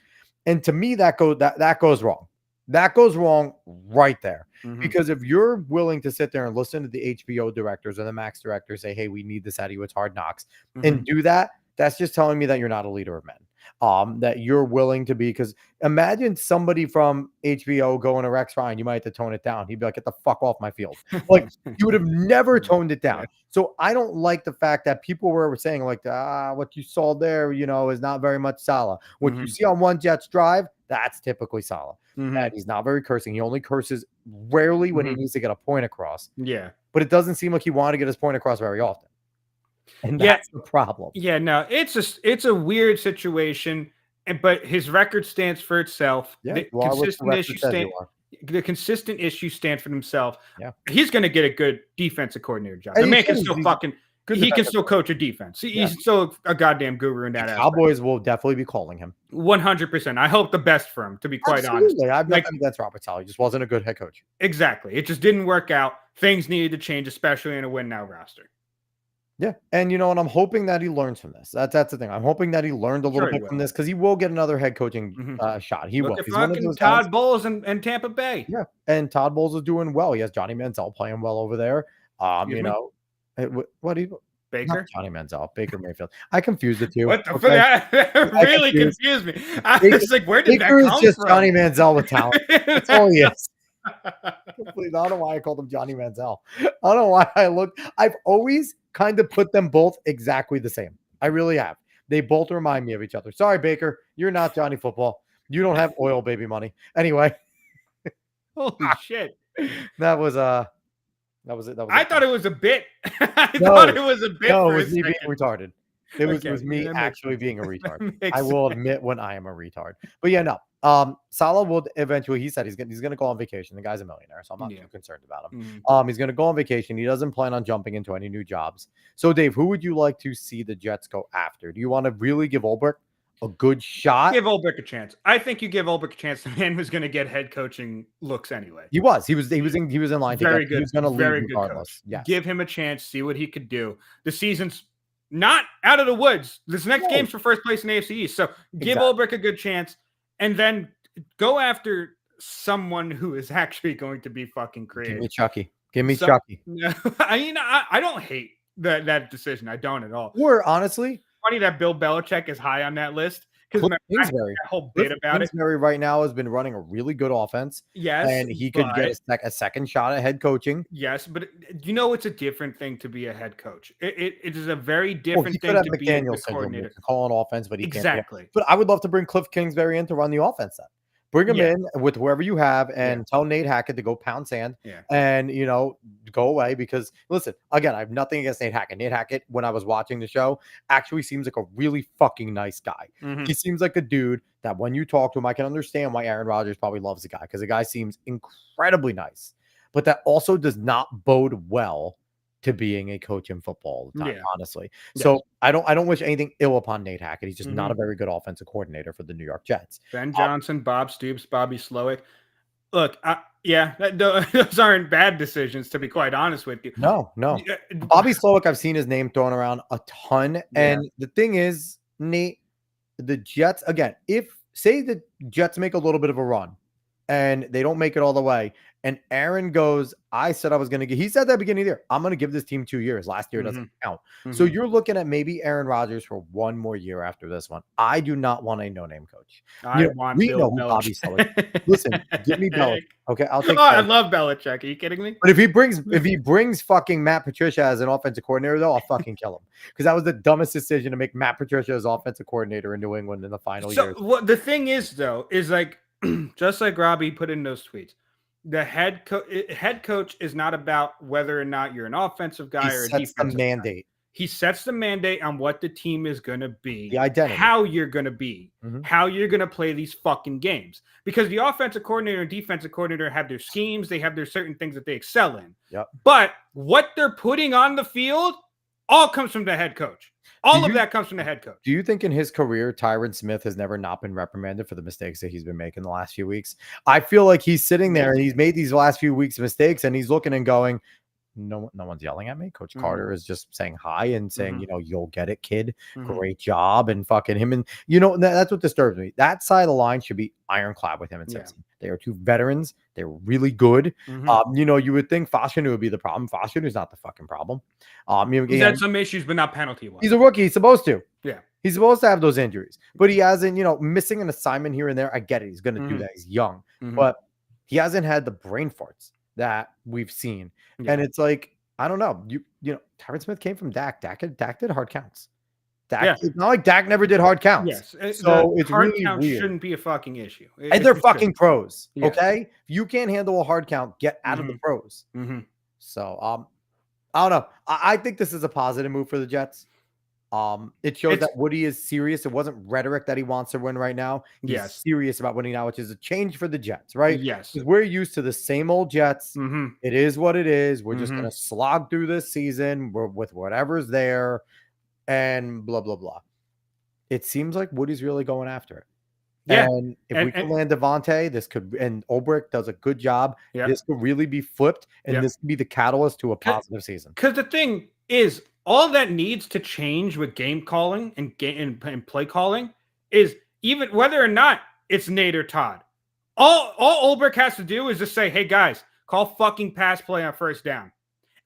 And to me, that goes wrong. That goes wrong right there. Because if you're willing to sit there and listen to the HBO directors or the Max directors say, hey, we need this out of you, it's Hard Knocks, and do that, that's just telling me that you're not a leader of men. that you're willing to be, because imagine somebody from HBO going to Rex Ryan, you might have to tone it down. He'd be like, get the fuck off my field. Like, you would have never toned it down. Yeah. So I don't like the fact that people were saying like, what you saw there, is not very much Salah. What you see on one Jets drive, that's typically Salah. And he's not very cursing. He only curses rarely when he needs to get a point across. Yeah. But it doesn't seem like he wanted to get his point across very often. And that's the problem. Yeah, no, it's a weird situation, but his record stands for itself. Yeah, The consistent issues stand for themselves. Yeah. He's going to get a good defensive coordinator job. And The he man can can. still He's fucking he can still coach a defense. He's still a goddamn guru in that aspect. Cowboys will definitely be calling him. 100%. I hope the best for him, to be quite honest. I've nothing against Robert Saleh. He just wasn't a good head coach. Exactly. It just didn't work out. Things needed to change, especially in a win now roster. Yeah. And and I'm hoping that he learns from this. That's the thing. I'm hoping that he learned a little bit from this, because he will get another head coaching shot. He will. Look at He's one of fucking those Todd guys. Bowles and Tampa Bay. Yeah. And Todd Bowles is doing well. He has Johnny Manziel playing well over there. Excuse me? What do you Baker? Not Johnny Manziel, Baker Mayfield. I confused the two. What the okay? fuck? That really confused me. I was like, where did Baker that come is just from? Johnny Manziel with talent. That's all he is. Completely. I don't know why I called him Johnny Manziel. I don't know why I've always kind of put them both exactly the same. I really have. They both remind me of each other. Sorry, Baker. You're not Johnny Football. You don't have oil baby money. Anyway. Holy shit. That was it. I thought it was a bit. I thought it was a bit. No, for it was a me being second. retarded. It was me actually being a retard. I will admit when I am a retard. But yeah, no. Salah will eventually. He said he's gonna go on vacation. The guy's a millionaire, so I'm not too concerned about him. He's gonna go on vacation. He doesn't plan on jumping into any new jobs. So, Dave, who would you like to see the Jets go after? Do you want to really give Ulbrich a good shot? Give Ulbrich a chance. I think you give Ulbrich a chance. The man was going to get head coaching looks anyway. He was in line. Very good. He was going to very leave good regardless. coach. Yeah. Give him a chance. See what he could do. The season's not out of the woods. This next game's for first place in AFC East. So give Ulbrich a good chance, and then go after someone who is actually going to be fucking creative. Give me Chucky. Give me Chucky. I don't hate that decision. I don't at all. Or honestly, funny that Bill Belichick is high on that list, because that whole bit about Kingsbury right now has been running a really good offense. Yes, and he could get a second shot at head coaching. Yes, but it's a different thing to be a head coach. It is a very different thing to be a coordinator. Call an offense, but he exactly. Can't. But I would love to bring Cliff Kingsbury in to run the offense. Then bring him in with whoever you have, and tell Nate Hackett to go pound sand and go away. Because listen, again, I have nothing against Nate Hackett. Nate Hackett, when I was watching the show, actually seems like a really fucking nice guy. He seems like a dude that when you talk to him, I can understand why Aaron Rodgers probably loves the guy, because the guy seems incredibly nice. But that also does not bode well to being a coach in football all the time, honestly. So I don't wish anything ill upon Nate Hackett. He's just not a very good offensive coordinator for the New York Jets. Ben Johnson, Bob Stoops, Bobby Slowick. Look, those aren't bad decisions, to be quite honest with you. No. Bobby Slowick, I've seen his name thrown around a ton. And the thing is, Nate, the Jets, again, say the Jets make a little bit of a run and they don't make it all the way, and Aaron goes, he said that at the beginning of the year, I'm going to give this team 2 years. Last year doesn't count. So you're looking at maybe Aaron Rodgers for one more year after this one. I do not want a no-name coach. We know who Bobby Slowick. Listen, give me Belichick. Okay, I'll take I love Belichick. Are you kidding me? But if he brings fucking Matt Patricia as an offensive coordinator, though, I'll fucking kill him. Because that was the dumbest decision, to make Matt Patricia as offensive coordinator in New England in the final years. What the thing is, though, is like, just like Robbie put in those tweets, the head coach is not about whether or not you're an offensive guy or a defensive mandate. Guy. He sets the mandate on what the team is going to be, the identity, how you're going to be, how you're going to play these fucking games. Because the offensive coordinator and defensive coordinator have their schemes, they have their certain things that they excel in. Yep. But what they're putting on the field all comes from the head coach. All of that comes from the head coach. Do you think in his career, Tyron Smith has never not been reprimanded for the mistakes that he's been making the last few weeks? I feel like he's sitting there and he's made these last few weeks mistakes, and he's looking and going, no one's yelling at me. Coach Carter is just saying hi and saying, you'll get it, kid. Great job. And fucking him. And, that's what disturbs me. That side of the line should be ironclad with him and Simpson. They are two veterans. They're really good. You would think Fashanu would be the problem. Fashanu's not the fucking problem. He's had some issues, but not penalty-wise. He's a rookie. He's supposed to. Yeah. He's supposed to have those injuries, but he hasn't, missing an assignment here and there. I get it. He's going to do that. He's young, but he hasn't had the brain farts that we've seen. Yeah. And it's like, I don't know. Tyron Smith came from Dak. Dak did hard counts. It's not like Dak never did hard counts. Yes. So it's hard really count weird. shouldn't be a fucking issue. And they're fucking pros. Yes. Okay. If you can't handle a hard count, get out of the pros. So, I don't know. I think this is a positive move for the Jets. It shows that Woody is serious. It wasn't rhetoric that he wants to win right now. He's serious about winning now, which is a change for the Jets, right? Yes. Because we're used to the same old Jets. It is what it is. We're just going to slog through this season with whatever's there and blah, blah, blah. It seems like Woody's really going after it. Yeah. And if we can land Devontae, this could, and Ulbrich does a good job. This could really be flipped, and this could be the catalyst to a positive season. Because the thing is, all that needs to change with game calling and play calling is even whether or not it's Nate or Todd. All Ulbrich has to do is just say, "Hey guys, call fucking pass play on first down,"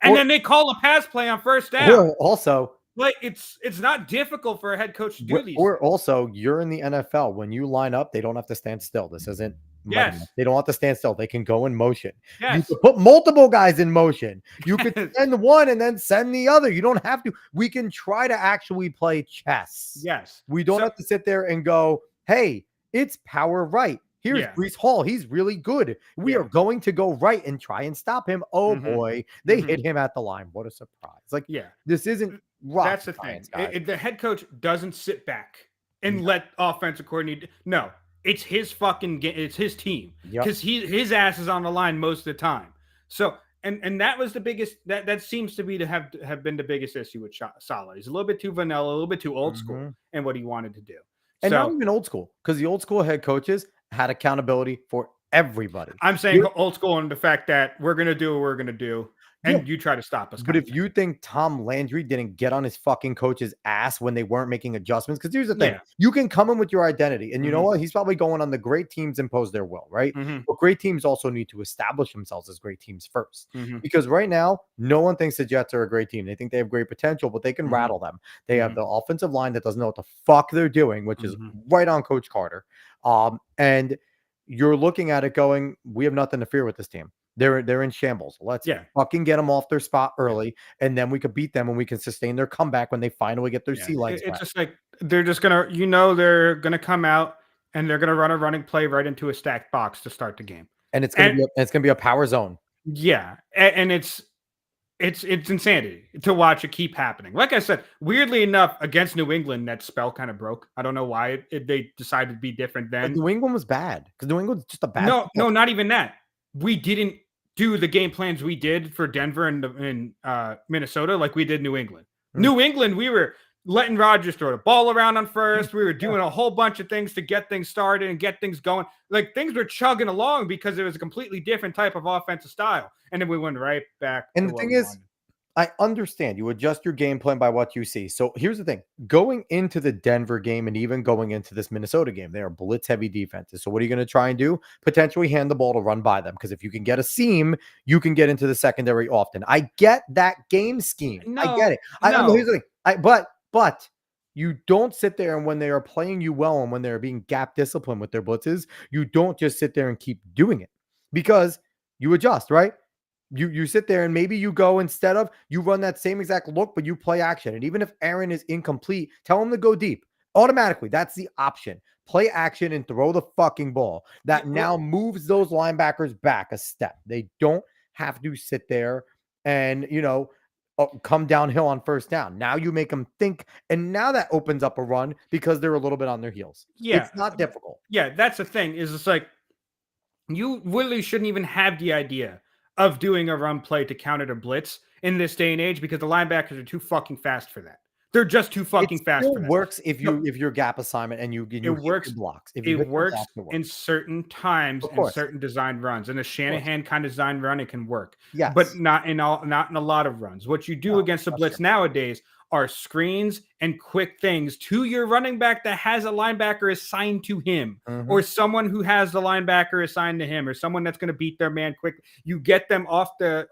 and then they call a pass play on first down. Or also, like it's not difficult for a head coach to do these. Or also, you're in the NFL. When you line up, they don't have to stand still. This isn't. They don't have to stand still. They can go in motion. You can put multiple guys in motion. You could send one and then send the other. You don't have to. We can try to actually play chess. Yes. We don't have to sit there and go, hey, it's power right. Here's Breece Hall. He's really good. We are going to go right and try and stop him. Oh, boy. They hit him at the line. What a surprise. Like, this isn't rock. That's the thing. The head coach doesn't sit back and let offensive coordinator. No. It's his fucking game. It's his team because his ass is on the line most of the time. So and that was the biggest that seems to be to have been the biggest issue with Salah. He's a little bit too vanilla, a little bit too old school in what he wanted to do. And not even old school, because the old school head coaches had accountability for everybody. I'm saying old school in the fact that we're gonna do what we're gonna do. And you try to stop us. But if you think Tom Landry didn't get on his fucking coach's ass when they weren't making adjustments, because here's the thing, you can come in with your identity. And you know what? He's probably going on the great teams impose their will, right? But great teams also need to establish themselves as great teams first. Because right now, no one thinks the Jets are a great team. They think they have great potential, but they can rattle them. They have the offensive line that doesn't know what the fuck they're doing, which is right on Coach Carter. And you're looking at it going, we have nothing to fear with this team. They're in shambles. Let's fucking get them off their spot early, and then we could beat them and we can sustain their comeback when they finally get their sea legs back. It's just like they're just gonna, they're gonna come out and they're gonna run a running play right into a stacked box to start the game, and it's gonna be a power zone. Yeah, and it's insanity to watch it keep happening. Like I said, weirdly enough, against New England, that spell kind of broke. I don't know why they decided to be different then. But New England was bad because New England's just a bad. No, not even that. We didn't do the game plans we did for Denver and Minnesota like we did New England. New England, we were letting Rodgers throw the ball around on first. We were doing a whole bunch of things to get things started and get things going. Like things were chugging along because it was a completely different type of offensive style. And then we went right back. And the thing is, I understand you adjust your game plan by what you see. So here's the thing. Going into the Denver game and even going into this Minnesota game, they are blitz heavy defenses. So what are you going to try and do? Potentially hand the ball to run by them. Because if you can get a seam, you can get into the secondary often. I get that game scheme. I get it. Here's the thing. But you don't sit there and when they are playing you well and when they're being gap disciplined with their blitzes, you don't just sit there and keep doing it because you adjust, right? You sit there and maybe you go instead of you run that same exact look, but you play action. And even if Aaron is incomplete, tell him to go deep. Automatically, that's the option. Play action and throw the fucking ball. That now moves those linebackers back a step. They don't have to sit there and, come downhill on first down. Now you make them think, and now that opens up a run because they're a little bit on their heels. Yeah. It's not difficult. Yeah, that's the thing. Is it's like you really shouldn't even have the idea of doing a run play to counter the blitz in this day and age because the linebackers are too fucking fast for that. They're just too fucking fast for that. It works if you're gap assignment and you works blocks. It works in certain times and certain design runs. In a Shanahan kind of design run, it can work. Yeah, but not in a lot of runs. What you do against the blitz nowadays are screens and quick things to your running back that has a linebacker assigned to him or someone who has the linebacker assigned to him or someone that's going to beat their man quick. You get them off their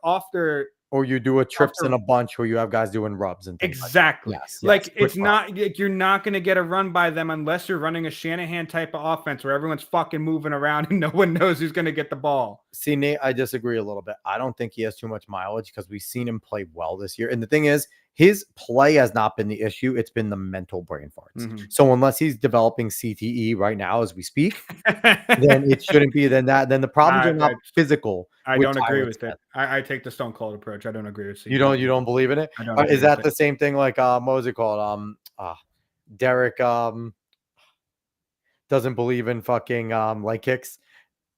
Or you do a trips in a bunch where you have guys doing rubs and things. Exactly. Like that. Like quick it's rub. not like you're not going to get a run by them unless you're running a Shanahan type of offense where everyone's fucking moving around and no one knows who's going to get the ball. See, Nate, I disagree a little bit. I don't think he has too much mileage because we've seen him play well this year. And the thing is, his play has not been the issue. It's been the mental brain farts. Mhm. So unless he's developing CTE right now as we speak, then it shouldn't be. Then the problems are not physical. I with don't agree Tyron with Smith. it. I take the Stone Cold approach. I don't agree with You don't believe in it? I don't agree Is that with the it. same thing like what was it called? Derek doesn't believe in fucking leg kicks.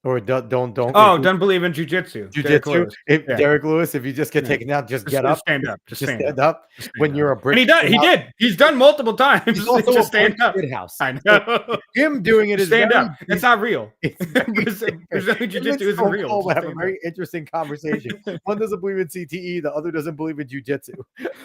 Or don't. Oh, don't believe in jujitsu. Jiu-jitsu. If Yeah. Derek Lewis, if you just get Yeah. taken out, just get up. Stand up. Just stand stand up. up. Just stand When up. you're a And brick. he does. He did. He's done multiple times. He's also just a stand up. brick house. I know. Him doing it is Stand very, up. It's not real. It's very different. Jiu-jitsu isn't Stone real. Cold Just have a stand very interesting conversation. One doesn't believe in CTE, the other doesn't believe in jujitsu.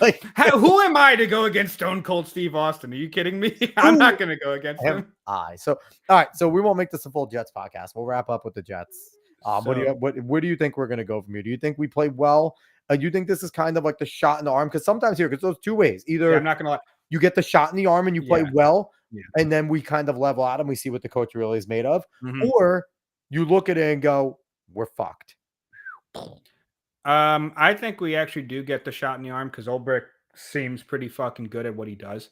Like, Who am I to go against Stone Cold Steve Austin? Are you kidding me? I'm not going to go against him. So, all right. So we won't make this a full Jets podcast. We'll wrap up with the Jets. Where do you think we're going to go from here? Do you think we played well? Do you think this is kind of like the shot in the arm? Because sometimes here, because those two ways, either I'm not going to lie. you get the shot in the arm and you play well, Yeah. and then we kind of level out and we see what the coach really is made of, Mhm. or you look at it and go, we're fucked. I think we actually do get the shot in the arm because Ulbrich seems pretty fucking good at what he does.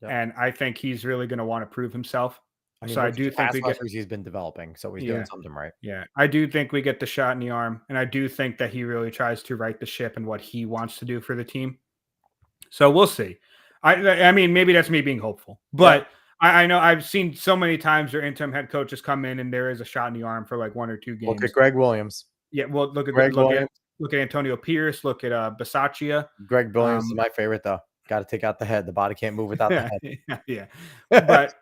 Yep. And I think he's really going to want to prove himself. I mean, So I look at do the think pass we get rushers he's been developing, so he's Yeah. doing something right. Yeah, I do think we get the shot in the arm, and I do think that he really tries to right the ship and what he wants to do for the team. So we'll see. I mean, maybe that's me being hopeful, but I know I've seen so many times their interim head coaches come in and there is a shot in the arm for like 1 or 2 games. Look at Greg Williams. Yeah, well, look at Antonio Pierce. Look at Bisaccia. Greg Williams is my favorite, though. Got to take out the head. The body can't move without the head. Yeah. But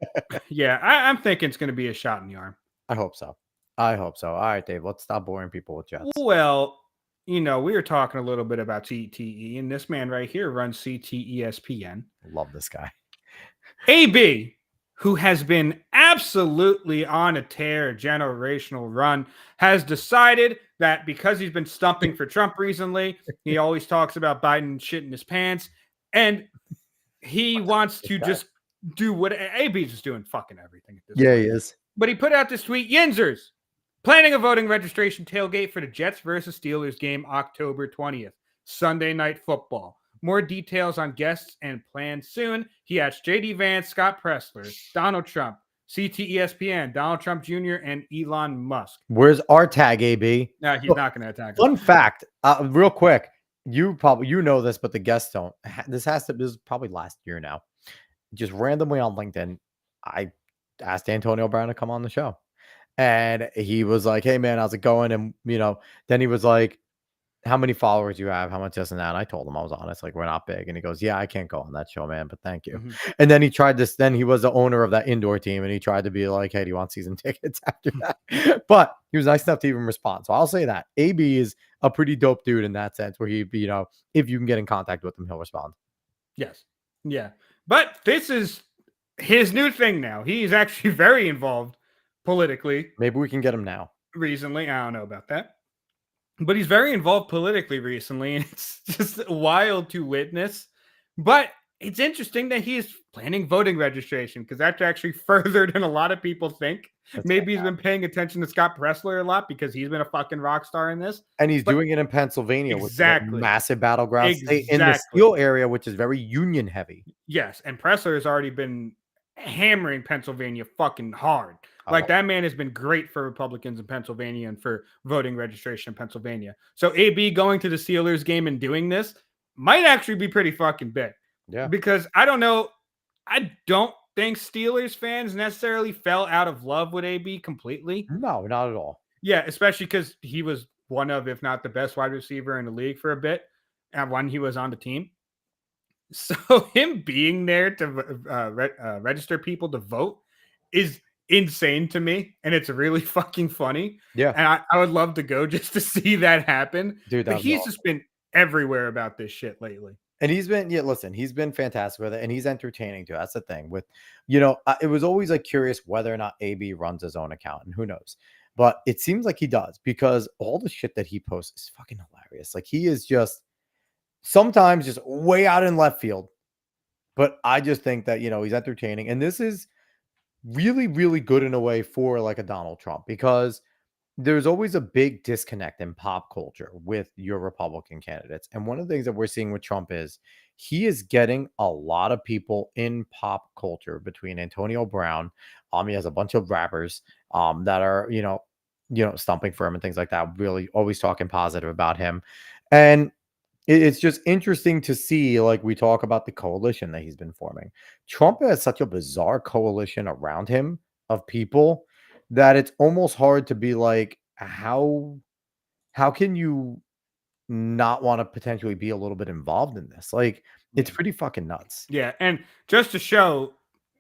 yeah, I'm thinking it's going to be a shot in the arm. I hope so. All right, Dave, let's stop boring people with Jets. Well, we were talking a little bit about CTE, and this man right here runs CTESPN. Love this guy. AB, who has been absolutely on a tear, a generational run, has decided that because he's been stumping for Trump recently, he always talks about Biden shitting his pants, and he wants to just do what AB's just doing fucking everything at this point. He is. But he put out this tweet, Yinzers, planning a voting registration tailgate for the Jets versus Steelers game October 20th, Sunday Night Football. More details on guests and plans soon. He adds JD Vance, Scott Pressler, Donald Trump, CTESPN, Donald Trump Jr., and Elon Musk. Where's our tag, AB? No, he's not going to attack us. Fun fact, real quick. You know this, but the guests don't. This is probably last year now. Just randomly on LinkedIn, I asked Antonio Brown to come on the show. And he was like, hey, man, how's it going? And, then he was like, how many followers you have? How much this and that? And I told him I was honest, like, we're not big. And he goes, yeah, I can't go on that show, man, but thank you. Mm-hmm. And then he tried this. Then he was the owner of that indoor team. And he tried to be like, hey, do you want season tickets after that? But he was nice enough to even respond. So I'll say that AB is a pretty dope dude in that sense where he, if you can get in contact with him, he'll respond. Yes. Yeah. But this is his new thing now. He's actually very involved politically. Maybe we can get him now. Recently. I don't know about that. But he's very involved politically recently, and it's just wild to witness. But it's interesting that he's planning voting registration because that's actually further than a lot of people think. Maybe he's been paying attention to Scott Pressler a lot because he's been a fucking rock star in this. And he's doing it in Pennsylvania, which is a massive battleground state in the steel area, which is very union heavy. Yes, and Pressler has already been hammering Pennsylvania fucking hard. Like that man has been great for Republicans in Pennsylvania and for voting registration in Pennsylvania. So AB going to the Steelers game and doing this might actually be pretty fucking big. Yeah. Because I don't know. I don't think Steelers fans necessarily fell out of love with AB completely. No, not at all. Yeah, especially because he was one of, if not the best wide receiver in the league for a bit and when he was on the team. So him being there to register people to vote is insane to me, and it's really fucking funny. Yeah, and I would love to go just to see that happen, dude. But he's just been everywhere about this shit lately, and he's been fantastic with it, and he's entertaining too. That's the thing with, it was always like curious whether or not AB runs his own account, and who knows, but it seems like he does because all the shit that he posts is fucking hilarious. Like he is just sometimes just way out in left field. But I just think that, he's entertaining. And this is really, really good in a way for like a Donald Trump, because there's always a big disconnect in pop culture with your Republican candidates. And one of the things that we're seeing with Trump is he is getting a lot of people in pop culture between Antonio Brown. He has a bunch of rappers that are, stumping for him and things like that, really always talking positive about him. And it's just interesting to see, like we talk about the coalition that he's been forming. Trump has such a bizarre coalition around him of people that it's almost hard to be like, how can you not want to potentially be a little bit involved in this? Like, it's pretty fucking nuts. Yeah, and just to show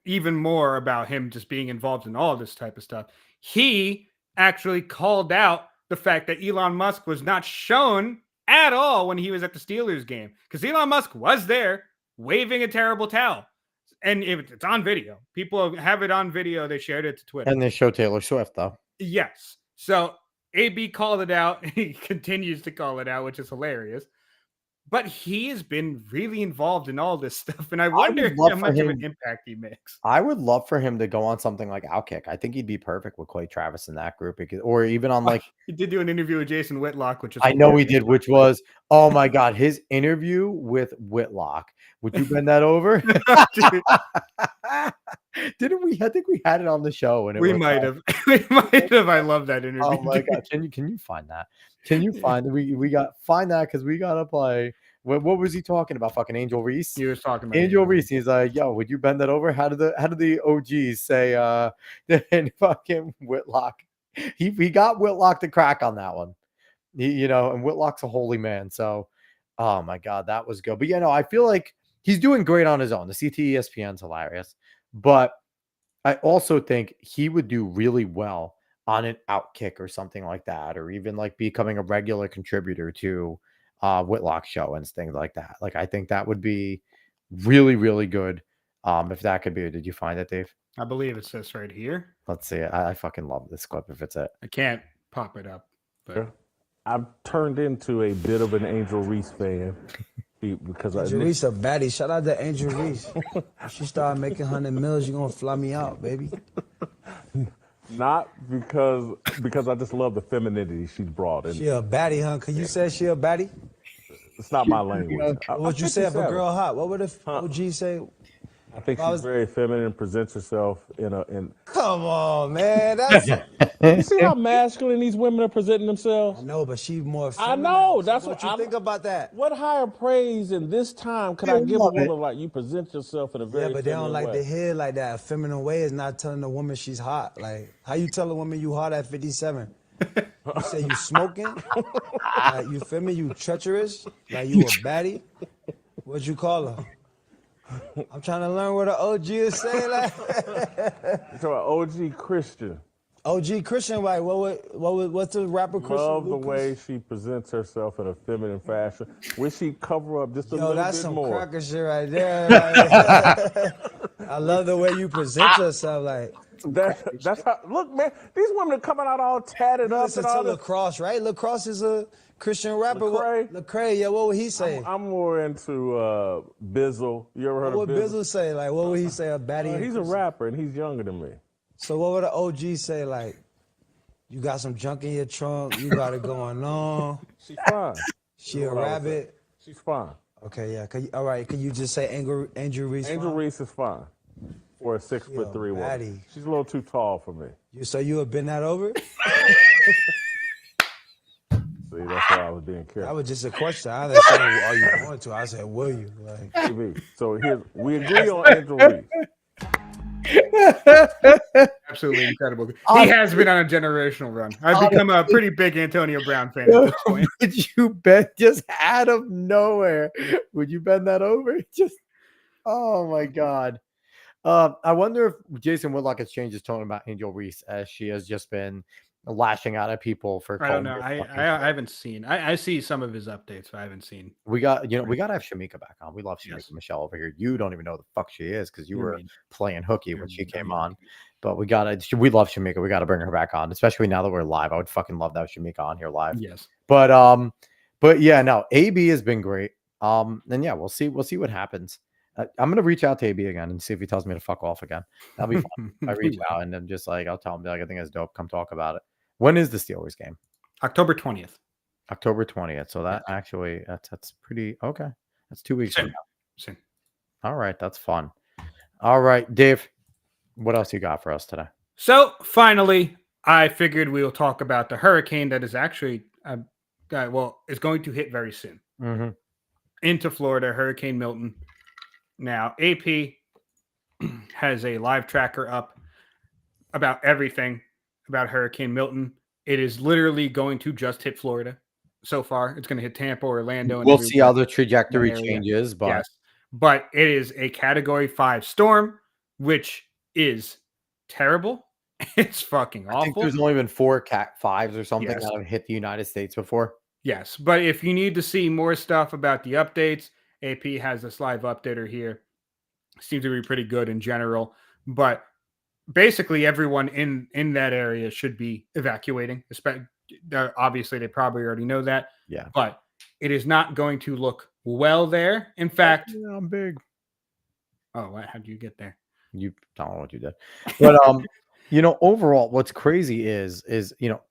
even more about him just being involved in all this type of stuff, he actually called out the fact that Elon Musk was not shown at all when he was at the Steelers game, because Elon Musk was there waving a terrible towel. And it's on video. People have it on video. They shared it to Twitter. And they show Taylor Swift, though. Yes. So AB called it out. He continues to call it out, which is hilarious. But he has been really involved in all this stuff. And I wonder how much of an impact he makes. I would love for him to go on something like Outkick. I think he'd be perfect with Clay Travis in that group. Or even on like... He did do an interview with Jason Whitlock, which is... I know he did, which was... Oh my God. His interview with Whitlock. Would you bend that over? Didn't we? I think we had it on the show. And we might have. We might have. I love that interview. Oh my God. Can you find that? Can you find find that? Because we got to play. What was he talking about? Fucking Angel Reese. He was talking about Angel Reese. He's like, yo, would you bend that over? How did the OGs say and fucking Whitlock? He got Whitlock to crack on that one. And Whitlock's a holy man. So oh my God, that was good. But I feel like he's doing great on his own. The CTESPN's hilarious. But I also think he would do really well on an Outkick or something like that, or even like becoming a regular contributor to Whitlock's show and things like that. Like, I think that would be really, really good if that could be. Did you find it, Dave? I believe it's this right here. Let's see it. I fucking love this clip if it's it. I can't pop it up. But... I've turned into a bit of an Angel Reese fan. Because Angel Reese a baddie. Shout out to Angel Reese. If she started making 100 mils, you're gonna fly me out, baby. Not because I just love the femininity she's brought in. She a baddie, huh? Can you say she a baddie? It's not my language. What you say if a girl hot? What would the OG say? I think she's very feminine and presents herself in. Come on, man. That's You see how masculine these women are presenting themselves? I know, but she's more feminine. I know. That's what you think about that. What higher praise in this time could I give a woman like you present yourself in a very but they don't like way. to hear like that. A feminine way is not telling a woman she's hot. Like, how you tell a woman you hot at 57? You say you smoking? Like, you feel me? You treacherous? Like you a baddie? What'd you call her? I'm trying to learn what an OG is saying. Like, you're talking OG Christian. OG Christian, like what's the rapper Christian? Love the Lucas? way she presents herself in a feminine fashion. Wish she cover up just a little bit more. That's some cracker shit right there. Like, I love the way you present yourself. Like that's how. Look, man, these women are coming out all tatted up. Listen to Lacrosse, right? Lacrosse is a Christian rapper. Lecrae, yeah. What would he say? I'm more into Bizzle. You ever heard what of would Bizzle say? Like, what would he say? A baddie? He's a rapper and he's younger than me. So what would an OG say? Like, you got some junk in your trunk. You got it going on. She's fine. She a rabbit. She's fine. Okay, yeah. All right. Can you just say Angel Reese? Angel Reese is fine for a 6'3" woman. She's a little too tall for me. So you have been that over? See, that's why I was being careful. That was just a question. I didn't say, are you going to? I said, will you? Like, TV. So we agree on Angel Reese. Absolutely incredible. He has been on a generational run. I've become a pretty big Antonio Brown fan at this point. Would you bet just out of nowhere? Would you bend that over? Just oh my God. I wonder if Jason Whitlock has changed his tone about Angel Reese as she has just been lashing out at people for. I don't know. I haven't seen. I see some of his updates, but I haven't seen. We got to have Shamika back on. We love Shamika Michelle over here. You don't even know who the fuck she is because you were playing hooky when she came on. But we love Shamika. We got to bring her back on, especially now that we're live. I would fucking love to have Shamika on here live. Yes. But yeah, no, AB has been great. Then yeah, we'll see what happens. I'm gonna reach out to AB again and see if he tells me to fuck off again. That'll be fun. I He reach will. out and then just like I'll tell him like I think it's dope. Come talk about it. When is the Steelers game? October 20th. October 20th. So that actually that's pretty okay. That's 2 weeks from Soon. now. Soon. All right, that's fun. All right, Dave. What else you got for us today? So finally, I figured we'll talk about the hurricane that is actually is going to hit very soon Mm-hmm. into Florida. Hurricane Milton. Now AP has a live tracker up about everything about Hurricane Milton. It is literally going to just hit Florida. So far, it's going to hit Tampa, Orlando, and We'll see how the everywhere trajectory in that area. changes, but Yes, but it is a Category 5 storm, which is terrible. It's fucking I think awful. there's only been 4 Cat 5s or something Yes. that have hit the United States before. Yes, but if you need to see more stuff about the updates, AP has this live updater here. Seems to be pretty good in general, but basically everyone in that area should be evacuating. Obviously, they probably already know that. Yeah. But it is not going to look well there. In fact, Yeah, I'm big. oh, how'd you get there? You don't know what you did. But overall, what's crazy is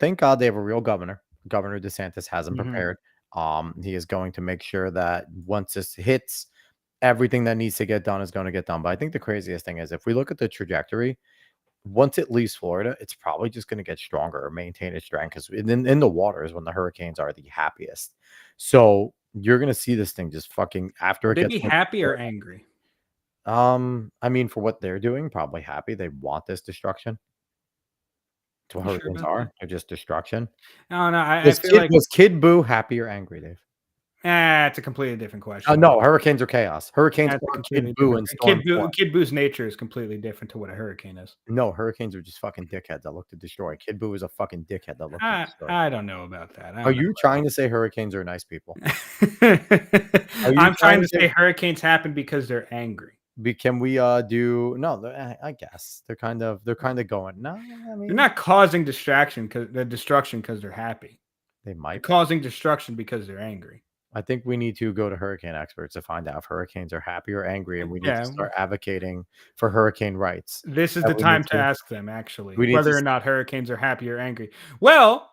thank God they have a real governor. Governor DeSantis has him Mhm. prepared. He is going to make sure that once this hits, everything that needs to get done is going to get done. But I think the craziest thing is if we look at the trajectory, once it leaves Florida, it's probably just going to get stronger or maintain its strength because in the waters when the hurricanes are the happiest. So you're going to see this thing just fucking after Would it they gets be happy or angry? I mean, for what they're doing, probably happy. They want this destruction. That's what You sure hurricanes about are. that? They're just destruction. No, I Was feel like Kid Boo happy or angry, Dave? it's a completely different question. No, hurricanes are chaos. Hurricanes That's a are completely Kid Boo different. and Storm. Kid Boo's nature is completely different to what a hurricane is. No, hurricanes are just fucking dickheads that look to destroy. Kid Boo is a fucking dickhead that look to destroy. I don't know about that. Are you trying to say hurricanes are nice people? I'm trying to say hurricanes happen because they're angry. Can we do no? I guess they're kind of going. No, I mean They're not causing destruction because they're happy. they They're might. causing destruction because they're angry. I think we need to go to hurricane experts to find out if hurricanes are happy or angry, and we need to start advocating for hurricane rights. This is That the we time need to ask them, actually, we need whether to or not hurricanes are happy or angry. Well,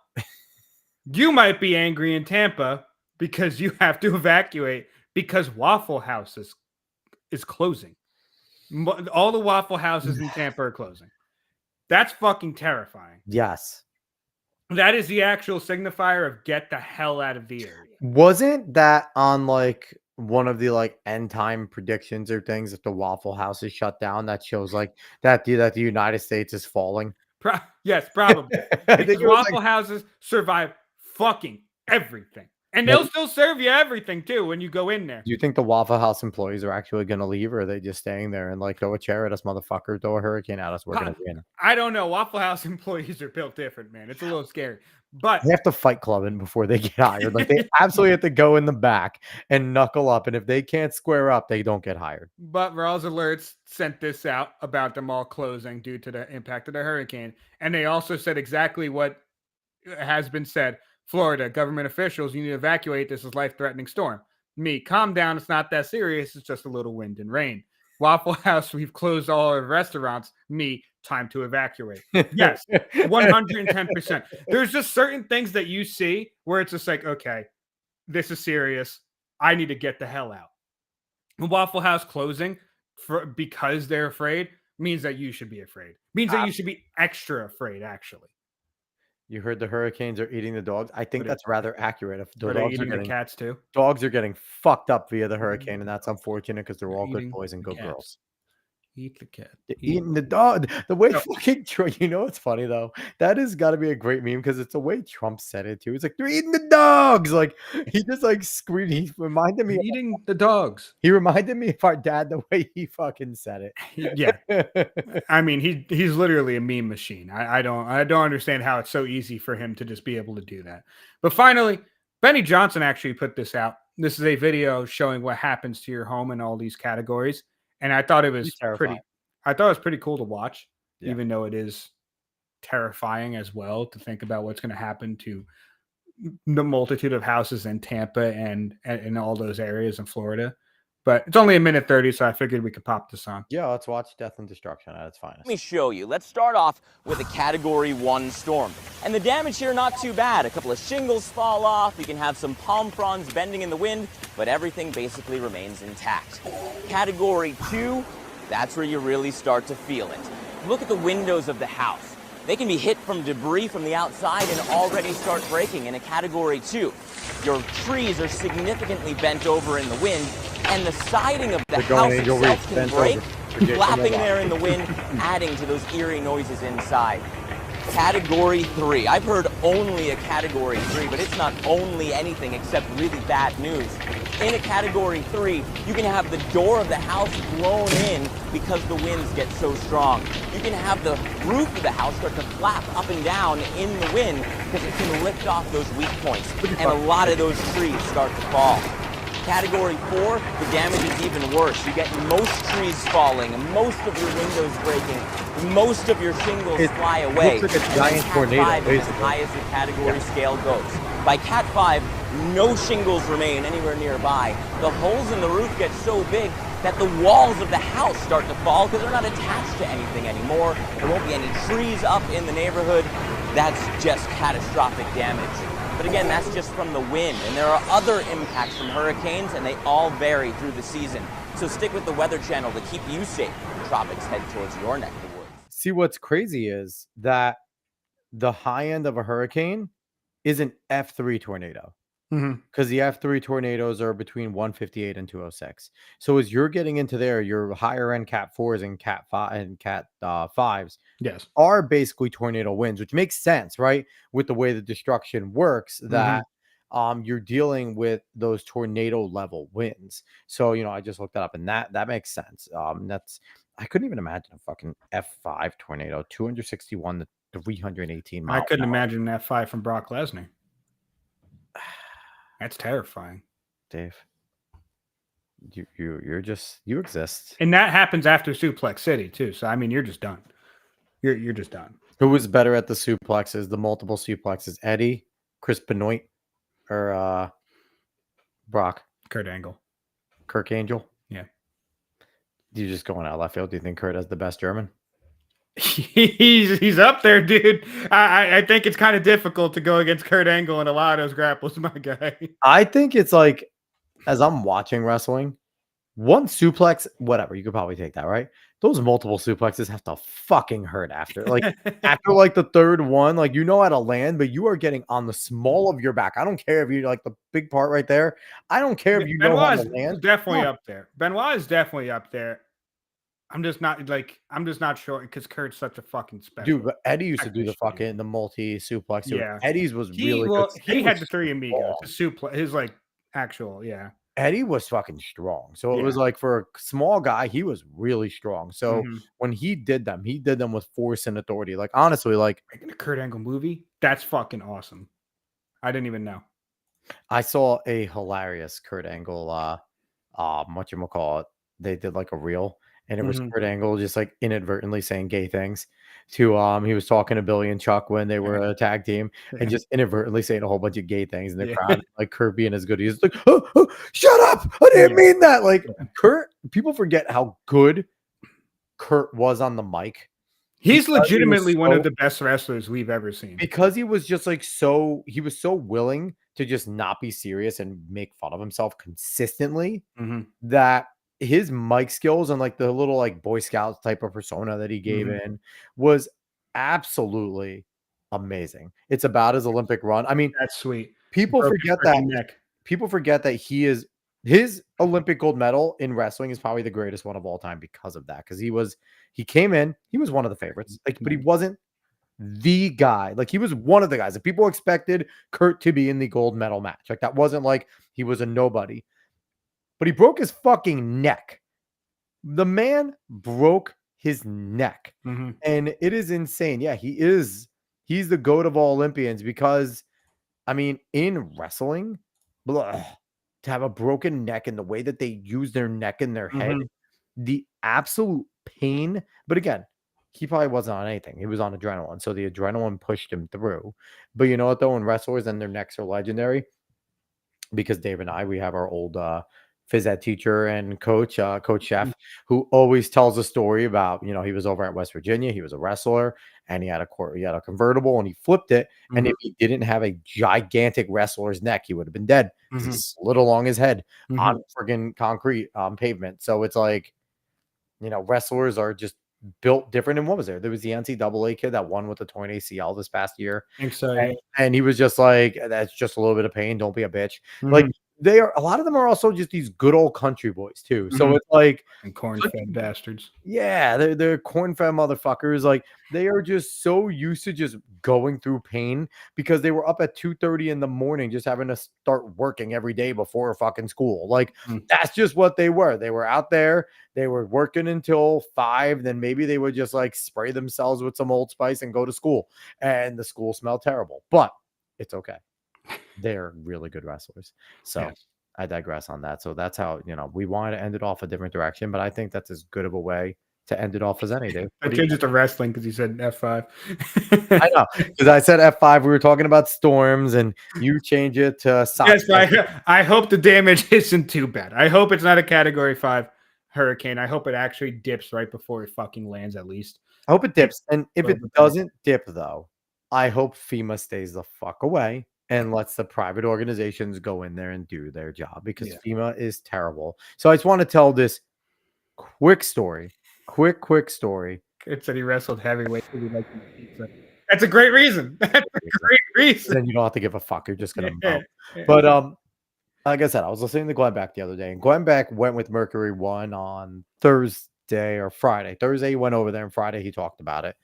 you might be angry in Tampa because you have to evacuate because Waffle House is closing. All the Waffle Houses in Tampa are closing. That's fucking terrifying. Yes. That is the actual signifier of get the hell out of the area. Wasn't that on like one of the like end time predictions or things if the Waffle House is shut down that shows like that the United States is falling? Yes, probably. I think Because it was Waffle Houses survive fucking everything. And they'll still serve you everything too when you go in there. Do you think the Waffle House employees are actually going to leave, or are they just staying there and like throw a chair at us, motherfucker, throw a hurricane at us? We're going to be in. I don't know. Waffle House employees are built different, man. It's a little scary. But They have to fight clubbing before they get hired. Like they absolutely have to go in the back and knuckle up. And if they can't square up, they don't get hired. But Rawls Alerts sent this out about them all closing due to the impact of the hurricane. And they also said exactly what has been said. Florida government officials, you need to evacuate. This is life-threatening storm. Me, calm down. It's not that serious. It's just a little wind and rain. Waffle House, we've closed all our restaurants. Me, time to evacuate. Yes, 110%. There's just certain things that you see where it's just like, okay, this is serious. I need to get the hell out. Waffle House closing because they're afraid means that you should be afraid. Means that you should be extra afraid, actually. You heard the hurricanes are eating the dogs. I think that's rather accurate. If the Are they dogs are eating the getting cats too? dogs are getting fucked up via the hurricane, and that's unfortunate because they're all good Eating boys and the good cats. girls. Eat the cat. They're eating the dog. The way No. fucking Trump, it's funny though. That has got to be a great meme because it's the way Trump said it too. He's like, they're eating the dogs. Like he just like screamed. He reminded me. Eating the dogs. He reminded me of our dad the way he fucking said it. Yeah. I mean, he's literally a meme machine. I don't understand how it's so easy for him to just be able to do that. But finally, Benny Johnson actually put this out. This is a video showing what happens to your home in all these categories. And I thought it was pretty cool to watch, even though it is terrifying as well to think about what's going to happen to the multitude of houses in Tampa and in all those areas in Florida. But it's only a minute 30, so I figured we could pop this on. Yeah, let's watch Death and Destruction at its finest. Let me show you. Let's start off with a Category 1 storm. And the damage here, not too bad. A couple of shingles fall off, you can have some palm fronds bending in the wind, but everything basically remains intact. Category 2, that's where you really start to feel it. Look at the windows of the house. They can be hit from debris from the outside and already start breaking in a Category 2. Your trees are significantly bent over in the wind, and the siding of the house itself can break, flapping there in the wind, adding to those eerie noises inside. Category 3. I've heard only a Category 3, but it's not only anything except really bad news. In a Category 3, you can have the door of the house blown in because the winds get so strong. You can have the roof of the house start to flap up and down in the wind because it can lift off those weak points, and a lot of those trees start to fall. Category 4, the damage is even worse. You get most trees falling, most of your windows breaking, most of your shingles fly away. Looks like a giant tornado, Cat 5 is as basically. high as the category scale goes. By Cat 5, no shingles remain anywhere nearby. The holes in the roof get so big that the walls of the house start to fall because they're not attached to anything anymore. There won't be any trees up in the neighborhood. That's just catastrophic damage. But again, that's just from the wind, and there are other impacts from hurricanes, and they all vary through the season. So stick with the Weather Channel to keep you safe when the tropics head towards your neck of the woods. See, what's crazy is that the high end of a hurricane is an F3 tornado. Because the F3 tornadoes are between 158 and 206. So as you're getting into there, your higher end Cat 4s and Cat 5 and Cat 5s Yes. are basically tornado winds, which makes sense, right? With the way the destruction works, that you're dealing with those tornado level winds. So, I just looked that up, and that makes sense. I couldn't even imagine a fucking F5 tornado, 261 to 318 miles. I couldn't imagine an F5 from Brock Lesnar. That's terrifying. Dave. You exist. And that happens after Suplex City too. So I mean, you're just done. You're just done. Who was better at the suplexes, the multiple suplexes? Eddie, Chris Benoit, or Brock? Kurt Angle. Kirk Angel? Yeah. You're just going out left field. Do you think Kurt has the best German? He's up there, dude. I think it's kind of difficult to go against Kurt Angle in a lot of those grapples, my guy. I think it's like, as I'm watching wrestling, one suplex, whatever, you could probably take that, right? Those multiple suplexes have to fucking hurt after. Like, after like the third one, like, how to land, but you are getting on the small of your back. I don't care if you like the big part right there. I don't care if you know how to land. Definitely up there. Benoit is definitely up there. I'm just not sure because Kurt's such a fucking special. Dude, but Eddie used to do the multi suplex. Yeah. Eddie's was really good. He had was the three amigos. strong. His actual, yeah. Eddie was fucking strong. So it was like, for a small guy, he was really strong. So when he did them with force and authority. Like, honestly, like, Making a Kurt Angle movie, that's fucking awesome. I didn't even know. I saw a hilarious Kurt Angle whatchamacallit. They did like a reel, and it was Kurt Angle just like inadvertently saying gay things to he was talking to Billy and Chuck when they were a tag team, and just inadvertently saying a whole bunch of gay things in the crowd. Like, Kurt being as good, he's like, oh, shut up, I didn't mean that. Like, Kurt, people forget how good Kurt was on the mic. He's legitimately one of the best wrestlers we've ever seen. Because he was just like he was so willing to just not be serious and make fun of himself consistently, that his mic skills and like the little like Boy Scouts type of persona that he gave in was absolutely amazing. It's about his Olympic run. I mean, that's sweet. People forget that his Olympic gold medal in wrestling is probably the greatest one of all time because of that. Because he came in, he was one of the favorites, like, but he wasn't the guy. Like, he was one of the guys that people expected Kurt to be in the gold medal match. Like, that wasn't like he was a nobody. But he broke his fucking neck. The man broke his neck. And it is insane. Yeah, he's the GOAT of all Olympians because, I mean, in wrestling, to have a broken neck and the way that they use their neck and their head, the absolute pain. But again, he probably wasn't on anything. He was on adrenaline. So the adrenaline pushed him through. But you know what, though? When wrestlers and their necks are legendary, because Dave and I, we have our old phys ed teacher and coach, Coach Chef, who always tells a story about, you know, he was over at West Virginia. He was a wrestler and he had a convertible and he flipped it. And if he didn't have a gigantic wrestler's neck, he would have been dead. 'Cause he slid along his head on friggin' concrete pavement. So it's like, you know, wrestlers are just built different. And what was there? There was the NCAA kid that won with the torn ACL this past year. I think so. Yeah. And he was just like, that's just a little bit of pain. Don't be a bitch. Like they are, a lot of them are also just these good old country boys too. So it's like, And corn-fed bastards. yeah, they're corn-fed motherfuckers. Like they are just so used to just going through pain because they were up at 2:30 in the morning just having to start working every day before fucking school. Like that's just what they were. They were out there, they were working until 5, then maybe they would just like spray themselves with some Old Spice and go to school. And the school smelled terrible, but it's okay. They're really good wrestlers. So Yes. I digress on that. So that's how, you know, we wanted to end it off a different direction, but I think that's as good of a way to end it off as any, Dave. I changed it to wrestling because you said F5. I know, because I said F5. We were talking about storms, and you change it to soccer. Yes, but I hope the damage isn't too bad. I hope it's not a Category 5 hurricane. I hope it actually dips right before it fucking lands at least. I hope it dips. And if it Well, doesn't dip, though, I hope FEMA stays the fuck away and lets the private organizations go in there and do their job because FEMA is terrible. So I just want to tell this quick story. Quick story. It said he wrestled heavyweight. That's a great reason. That's a great reason. Then you don't have to give a fuck. You're just gonna mow. But like I said, I was listening to Glenn Beck the other day, and Glenn Beck went with Mercury One on Thursday or Friday. Thursday he went over there, and Friday he talked about it.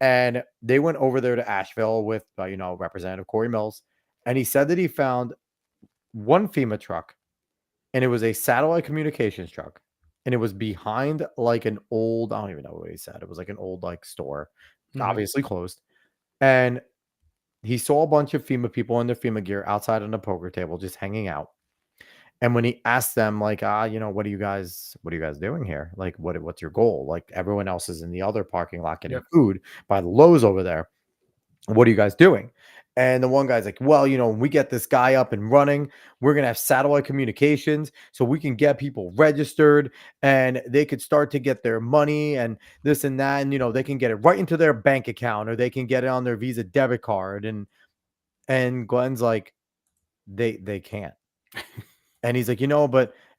And they went over there to Asheville with you know, Representative Corey Mills, and he said that he found one FEMA truck, and it was a satellite communications truck. And it was behind like an old, I don't even know what he said. It was like an old like store, obviously closed. And he saw a bunch of FEMA people in their FEMA gear outside on a poker table just hanging out. And when he asked them, like, you know, what are you guys doing here? Like, what's your goal? Like everyone else is in the other parking lot getting food by the Lowe's over there. What are you guys doing? And the one guy's like, well, you know, when we get this guy up and running, we're going to have satellite communications so we can get people registered and they could start to get their money and this and that. And, you know, they can get it right into their bank account or they can get it on their Visa debit card. And Glenn's like, they can't. And he's like, you know,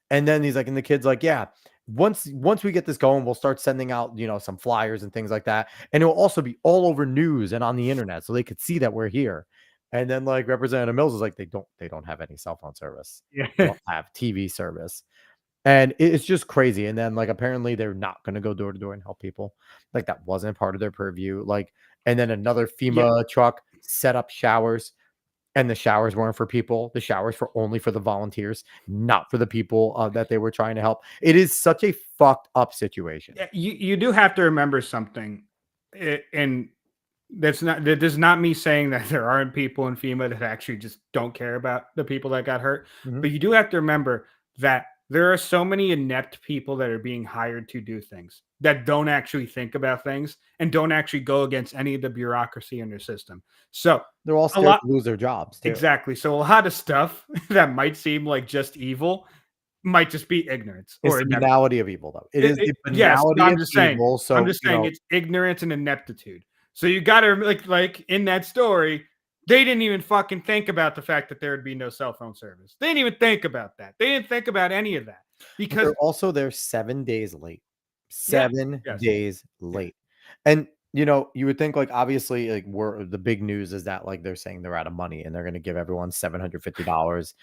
and then he's like, and the kid's like, yeah, once we get this going, we'll start sending out, you know, some flyers and things like that. And it will also be all over news and on the internet so they could see that we're here. And then like Representative Mills is like, they don't have any cell phone service. They don't have TV service. And it's just crazy. And then like apparently they're not going to go door to door and help people. Like that wasn't part of their purview. Like, and then another FEMA truck set up showers. And the showers weren't for people. The showers were only for the volunteers, not for the people that they were trying to help. It is such a fucked up situation. Yeah, you do have to remember something, and that does not me saying that there aren't people in FEMA that actually just don't care about the people that got hurt. But you do have to remember that there are so many inept people that are being hired to do things that don't actually think about things and don't actually go against any of the bureaucracy in their system. So they're all scared to lose their jobs too. Exactly. So a lot of stuff that might seem like just evil might just be ignorance. It's the banality of evil, though. It is the banality I'm just of saying, evil. So I'm just saying it's ignorance and ineptitude. So you got to like in that story, they didn't even fucking think about the fact that there would be no cell phone service. They didn't even think about that. They didn't think about any of that because they're 7 days late. 7 days late. And you know, you would think like obviously like the big news is that like they're saying they're out of money and they're going to give everyone $750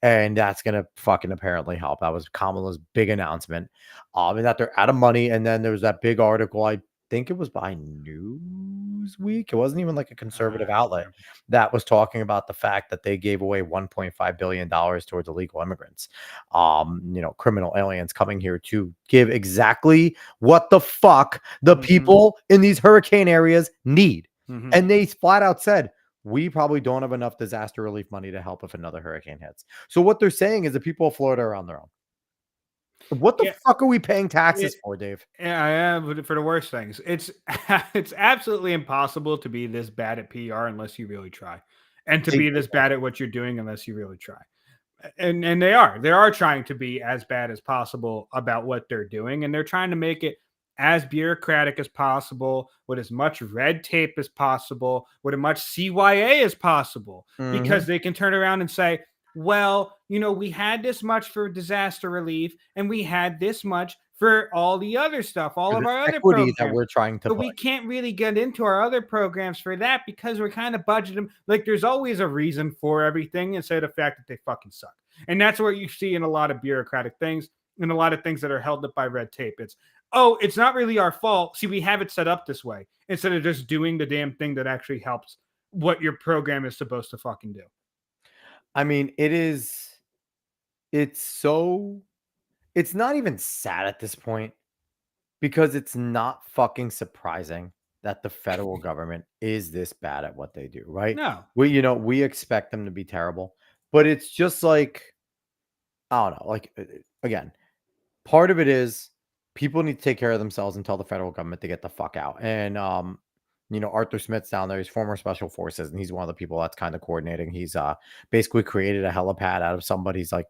and that's going to fucking apparently help. That was Kamala's big announcement. And that they're out of money. And then there was that big article, I think it was by Newsweek. It wasn't even like a conservative outlet that was talking about the fact that they gave away $1.5 billion towards illegal immigrants, you know, criminal aliens coming here to give exactly what the fuck the people in these hurricane areas need. And they flat out said, we probably don't have enough disaster relief money to help if another hurricane hits. So what they're saying is the people of Florida are on their own. What the Yeah. fuck are we paying taxes for, Dave? Yeah, I am, but for the worst things. It's it's absolutely impossible to be this bad at PR unless you really try, and to be this bad at what you're doing unless you really try. And they are trying to be as bad as possible about what they're doing, and they're trying to make it as bureaucratic as possible, with as much red tape as possible, with as much CYA as possible, because they can turn around and say, well, we had this much for disaster relief, and we had this much for all the other stuff, all For of the our other equity that programs. we're trying to But we push. can't really get into our other programs for that because we're kind of budgeting. Like, there's always a reason for everything instead of the fact that they fucking suck. And that's what you see in a lot of bureaucratic things and a lot of things that are held up by red tape. It's not really our fault. See, we have it set up this way instead of just doing the damn thing that actually helps what your program is supposed to fucking do. I mean, it's not even sad at this point because it's not fucking surprising that the federal government is this bad at what they do, right? No. We expect them to be terrible, but it's just like, I don't know, like, again, part of it is people need to take care of themselves and tell the federal government to get the fuck out. And Arthur Smith's down there. He's former special forces, and he's one of the people that's kind of coordinating. He's basically created a helipad out of somebody's like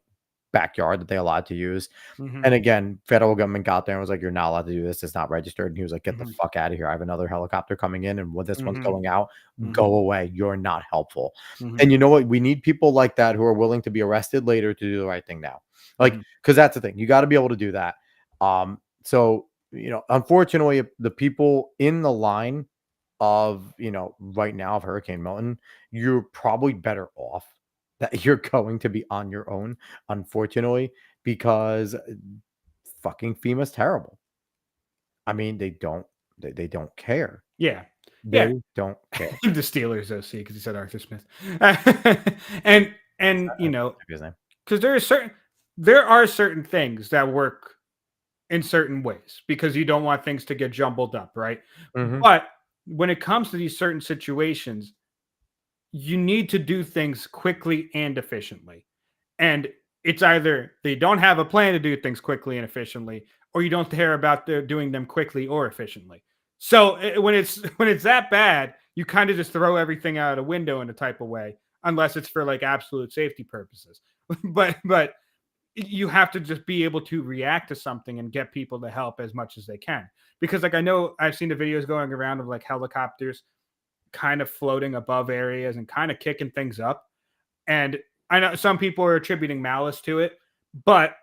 backyard that they allowed to use. And again, federal government got there and was like, "You're not allowed to do this. It's not registered." And he was like, "Get the fuck out of here. I have another helicopter coming in, and when this one's going out, go away. You're not helpful." And you know what? We need people like that who are willing to be arrested later to do the right thing now. Like, because that's the thing. You got to be able to do that. So unfortunately, the people in the line of right now of Hurricane Milton, you're probably better off that you're going to be on your own, unfortunately, because fucking FEMA's terrible. I mean, they don't care. Yeah. They don't care. The Steelers OC, because he said Arthur Smith. and His name. because there are certain things that work in certain ways because you don't want things to get jumbled up, right? But when it comes to these certain situations, you need to do things quickly and efficiently. And it's either they don't have a plan to do things quickly and efficiently, or you don't care about doing them quickly or efficiently. So when it's that bad, you kind of just throw everything out a window in a type of way, unless it's for like absolute safety purposes. but you have to just be able to react to something and get people to help as much as they can. Because like I know I've seen the videos going around of like helicopters kind of floating above areas and kind of kicking things up. And I know some people are attributing malice to it, but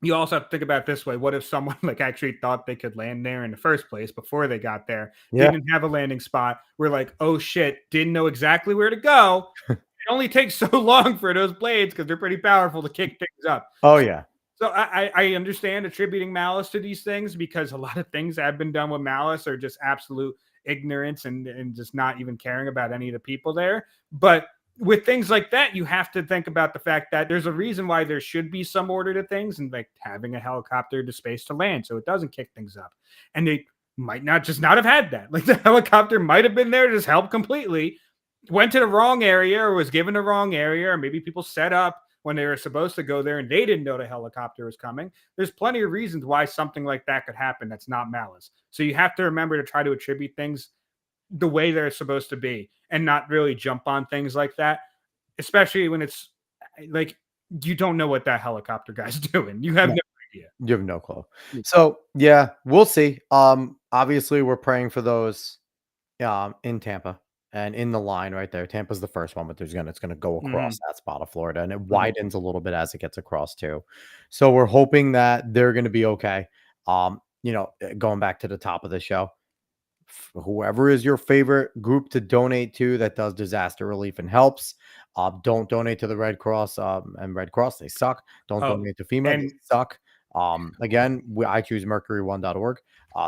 you also have to think about it this way. What if someone like actually thought they could land there in the first place before they got there, didn't have a landing spot? We're like, oh shit, didn't know exactly where to go. It only takes so long for those blades because they're pretty powerful to kick things up. Oh yeah. So I understand attributing malice to these things because a lot of things that have been done with malice are just absolute ignorance and just not even caring about any of the people there. But with things like that, you have to think about the fact that there's a reason why there should be some order to things, and like having a helicopter to space to land so it doesn't kick things up. And they might not have had that. Like the helicopter might have been there to just help completely, went to the wrong area or was given the wrong area, or maybe people set up when they were supposed to go there and they didn't know the helicopter was coming. There's plenty of reasons why something like that could happen that's not malice. So you have to remember to try to attribute things the way they're supposed to be and not really jump on things like that, especially when it's like you don't know what that helicopter guy's doing. You have no idea. You have no clue. So yeah, we'll see. Obviously we're praying for those in Tampa. And in the line right there, Tampa's the first one, but it's gonna go across that spot of Florida, and it widens a little bit as it gets across too. So we're hoping that they're gonna be okay. Going back to the top of the show, whoever is your favorite group to donate to that does disaster relief and helps, don't donate to the Red Cross and Red Cross. They suck. Don't donate to FEMA. They suck. Again, I choose mercury1.org.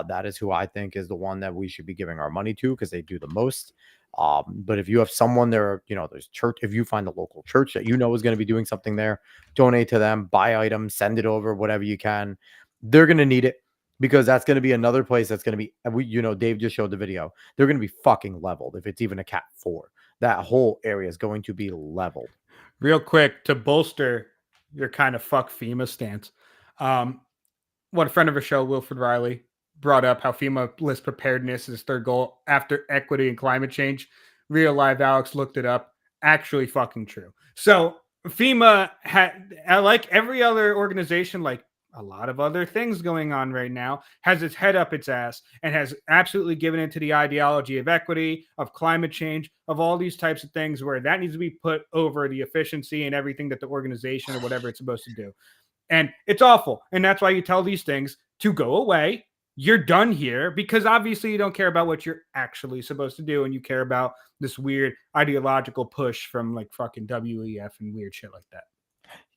That is who I think is the one that we should be giving our money to because they do the most. But if you have someone there, there's church, if you find a local church that is going to be doing something there, donate to them, buy items, send it over, whatever you can. They're going to need it because that's going to be another place that's going to be, Dave just showed the video. They're going to be fucking leveled. If it's even a Cat 4, that whole area is going to be leveled. Real quick to bolster your kind of fuck FEMA stance. what a friend of our show, Wilfred Riley, brought up how FEMA lists preparedness as their goal after equity and climate change. Real live Alex looked it up. Actually fucking true. So FEMA had, like every other organization, like a lot of other things going on right now, has its head up its ass and has absolutely given into the ideology of equity, of climate change, of all these types of things where that needs to be put over the efficiency and everything that the organization or whatever it's supposed to do. And it's awful. And that's why you tell these things to go away. You're done here, because obviously you don't care about what you're actually supposed to do. And you care about this weird ideological push from like fucking WEF and weird shit like that.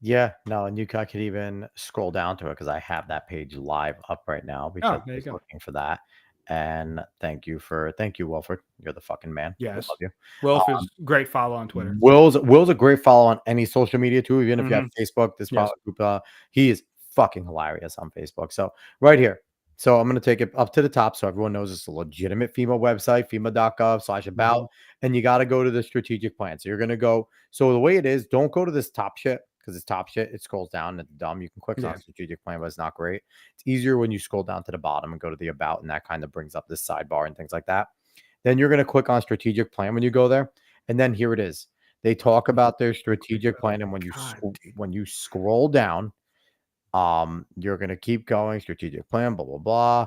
Yeah, no, and I could even scroll down to it because I have that page live up right now because there I you was go. looking for that. And thank you, Wilfred. You're the fucking man. I Yes. love you. Wilf is great follow on Twitter. Will's a great follow on any social media too. Even if you have Facebook, this Yes. group, he is fucking hilarious on Facebook. So right here. So I'm going to take it up to the top so everyone knows it's a legitimate FEMA website, FEMA.gov/about, and you got to go to the strategic plan. So you're going to go. So the way it is, don't go to this top shit because it's top shit. It scrolls down and it's dumb. You can click on strategic plan, but it's not great. It's easier when you scroll down to the bottom and go to the about, and that kind of brings up this sidebar and things like that. Then you're going to click on strategic plan when you go there. And then here it is. They talk about their strategic plan. And when you scroll down, you're going to keep going. Strategic plan, blah, blah, blah.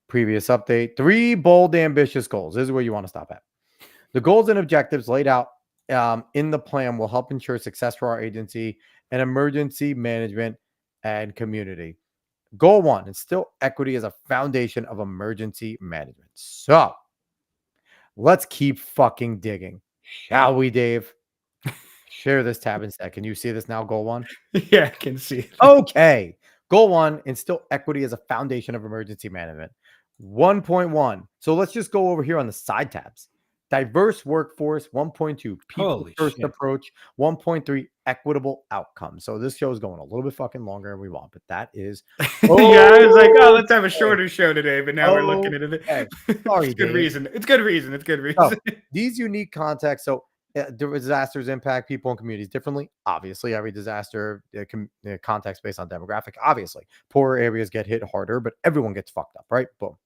Previous update. 3 bold, ambitious goals. This is where you want to stop at. The goals and objectives laid out in the plan will help ensure success for our agency and emergency management and community. Goal 1, instill equity as a foundation of emergency management. So let's keep fucking digging. Shall we, Dave? Share this tab instead. Can you see this now, goal 1? Yeah, I can see it. Okay. Goal 1, instill equity as a foundation of emergency management. 1.1. So let's just go over here on the side tabs. Diverse workforce. 1.2. People first approach. 1.3. Equitable outcomes. So this show is going a little bit fucking longer than we want, but that is. Yeah, I was like, oh, let's have a shorter show today, but now we're looking at it. Sorry, it's good Dave. reason. It's good reason. It's good reason. So, these unique contexts. So disasters impact people and communities differently. Obviously, every disaster context based on demographic. Obviously, poorer areas get hit harder, but everyone gets fucked up, right? Boom.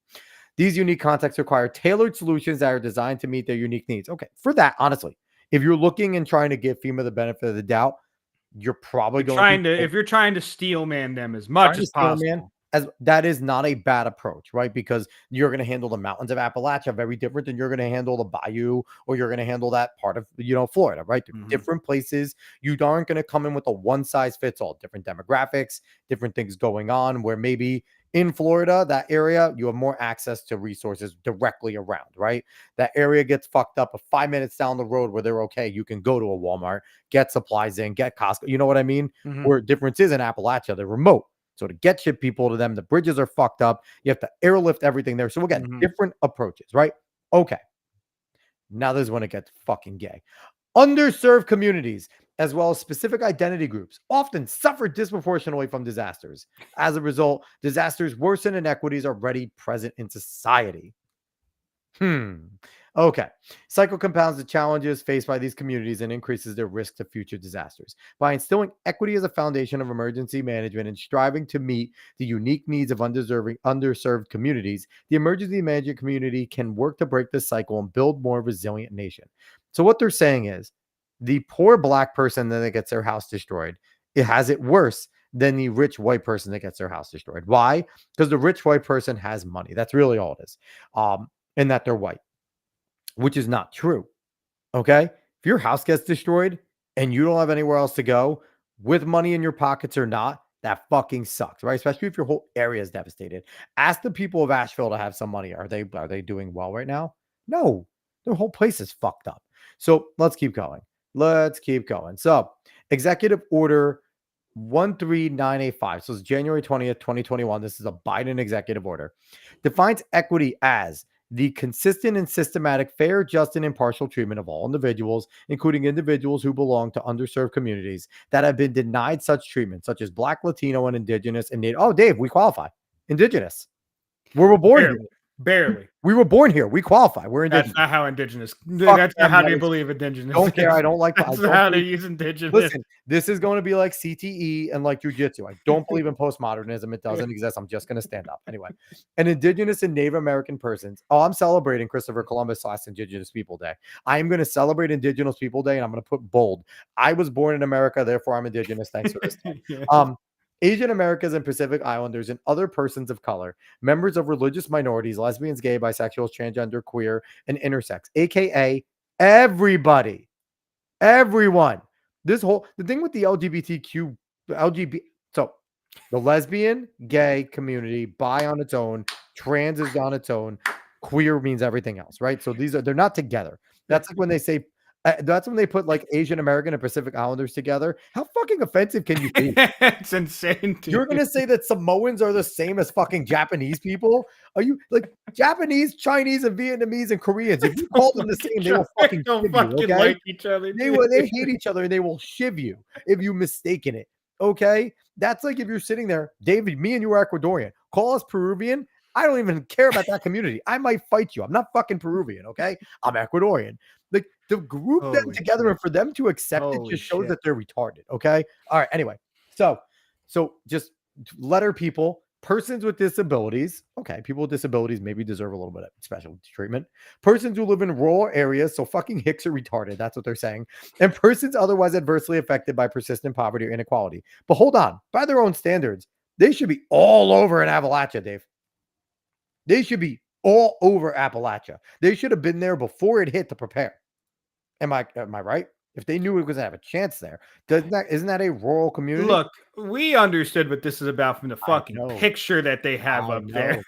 These unique contexts require tailored solutions that are designed to meet their unique needs. Okay, for that, honestly, if you're looking and trying to give FEMA the benefit of the doubt, you're probably if you're trying to steel man them as much as possible. As that is not a bad approach, right? Because you're going to handle the mountains of Appalachia very different than you're going to handle the bayou, or you're going to handle that part of, Florida, right? Different places. You aren't going to come in with a one size fits all. Different demographics, different things going on, where maybe in Florida, that area, you have more access to resources directly around, right? That area gets fucked up 5 minutes down the road where they're okay. You can go to a Walmart, get supplies in, get Costco. You know what I mean? Where difference is in Appalachia, they're remote. So to get shit people to them, the bridges are fucked up. You have to airlift everything there. So we'll get different approaches, right? Okay. Now this is when it gets fucking gay. Underserved communities, as well as specific identity groups, often suffer disproportionately from disasters. As a result, disasters worsen inequities already present in society. Okay. Cycle compounds the challenges faced by these communities and increases their risk to future disasters. By instilling equity as a foundation of emergency management and striving to meet the unique needs of underserved communities, the emergency management community can work to break this cycle and build more resilient nation. So what they're saying is the poor black person that gets their house destroyed, it has it worse than the rich white person that gets their house destroyed. Why? Because the rich white person has money. That's really all it is. And that they're white, which is not true. Okay. If your house gets destroyed and you don't have anywhere else to go with money in your pockets or not, that fucking sucks, right? Especially if your whole area is devastated. Ask the people of Asheville to have some money. Are they doing well right now? No, their whole place is fucked up. So let's keep going. So Executive Order 13985. So it's January 20th, 2021. This is a Biden executive order. Defines equity as the consistent and systematic, fair, just, and impartial treatment of all individuals, including individuals who belong to underserved communities that have been denied such treatment, such as Black, Latino, and Indigenous and Native. Oh, Dave, we qualify. Indigenous. We're born here. Barely. We were born here. We qualify. We're That's indigenous. not how indigenous. That's not them, how that they is- believe indigenous. Don't care. I don't like. I That's don't how they believe- use indigenous. Listen, this is going to be like CTE and like jujitsu. I don't believe in postmodernism. It doesn't exist. I'm just going to stand up. Anyway, and indigenous and Native American persons. Oh, I'm celebrating Christopher Columbus / Indigenous People Day. I am going to celebrate Indigenous People Day, and I'm going to put bold. I was born in America, therefore I'm indigenous. Thanks for this. Yeah. Asian Americans and Pacific Islanders and other persons of color, members of religious minorities, lesbians, gay, bisexuals, transgender, queer, and intersex, aka everybody, everyone. The thing with the so the lesbian, gay community, bi on its own, trans is on its own, queer means everything else, right? So they're not together. That's like when they say. That's when they put like Asian American and Pacific Islanders together. How fucking offensive can you be? It's insane. You're gonna say that Samoans are the same as fucking Japanese people? Are you like Japanese, Chinese, and Vietnamese and Koreans? If you call them the same, they will fucking don't shiv fucking you, okay? like each other. They hate each other and they will shiv you if you mistaken it. Okay, that's like if you're sitting there, David. Me and you are Ecuadorian. Call us Peruvian. I don't even care about that community. I might fight you. I'm not fucking Peruvian. Okay, I'm Ecuadorian. Like to group them Holy together shit. and for them to accept it Holy just shows shit. that they're retarded. Okay. All right. Anyway, so just letter people, persons with disabilities. Okay, people with disabilities maybe deserve a little bit of special treatment. Persons who live in rural areas, so fucking hicks are retarded. That's what they're saying. And persons otherwise adversely affected by persistent poverty or inequality. But hold on, by their own standards, they should be all over in Appalachia, Dave. They should be all over Appalachia. They should have been there before it hit to prepare. Am I right? If they knew it was going to have a chance there, isn't that a rural community? Look, we understood what this is about from the fucking know. picture that they have I up there.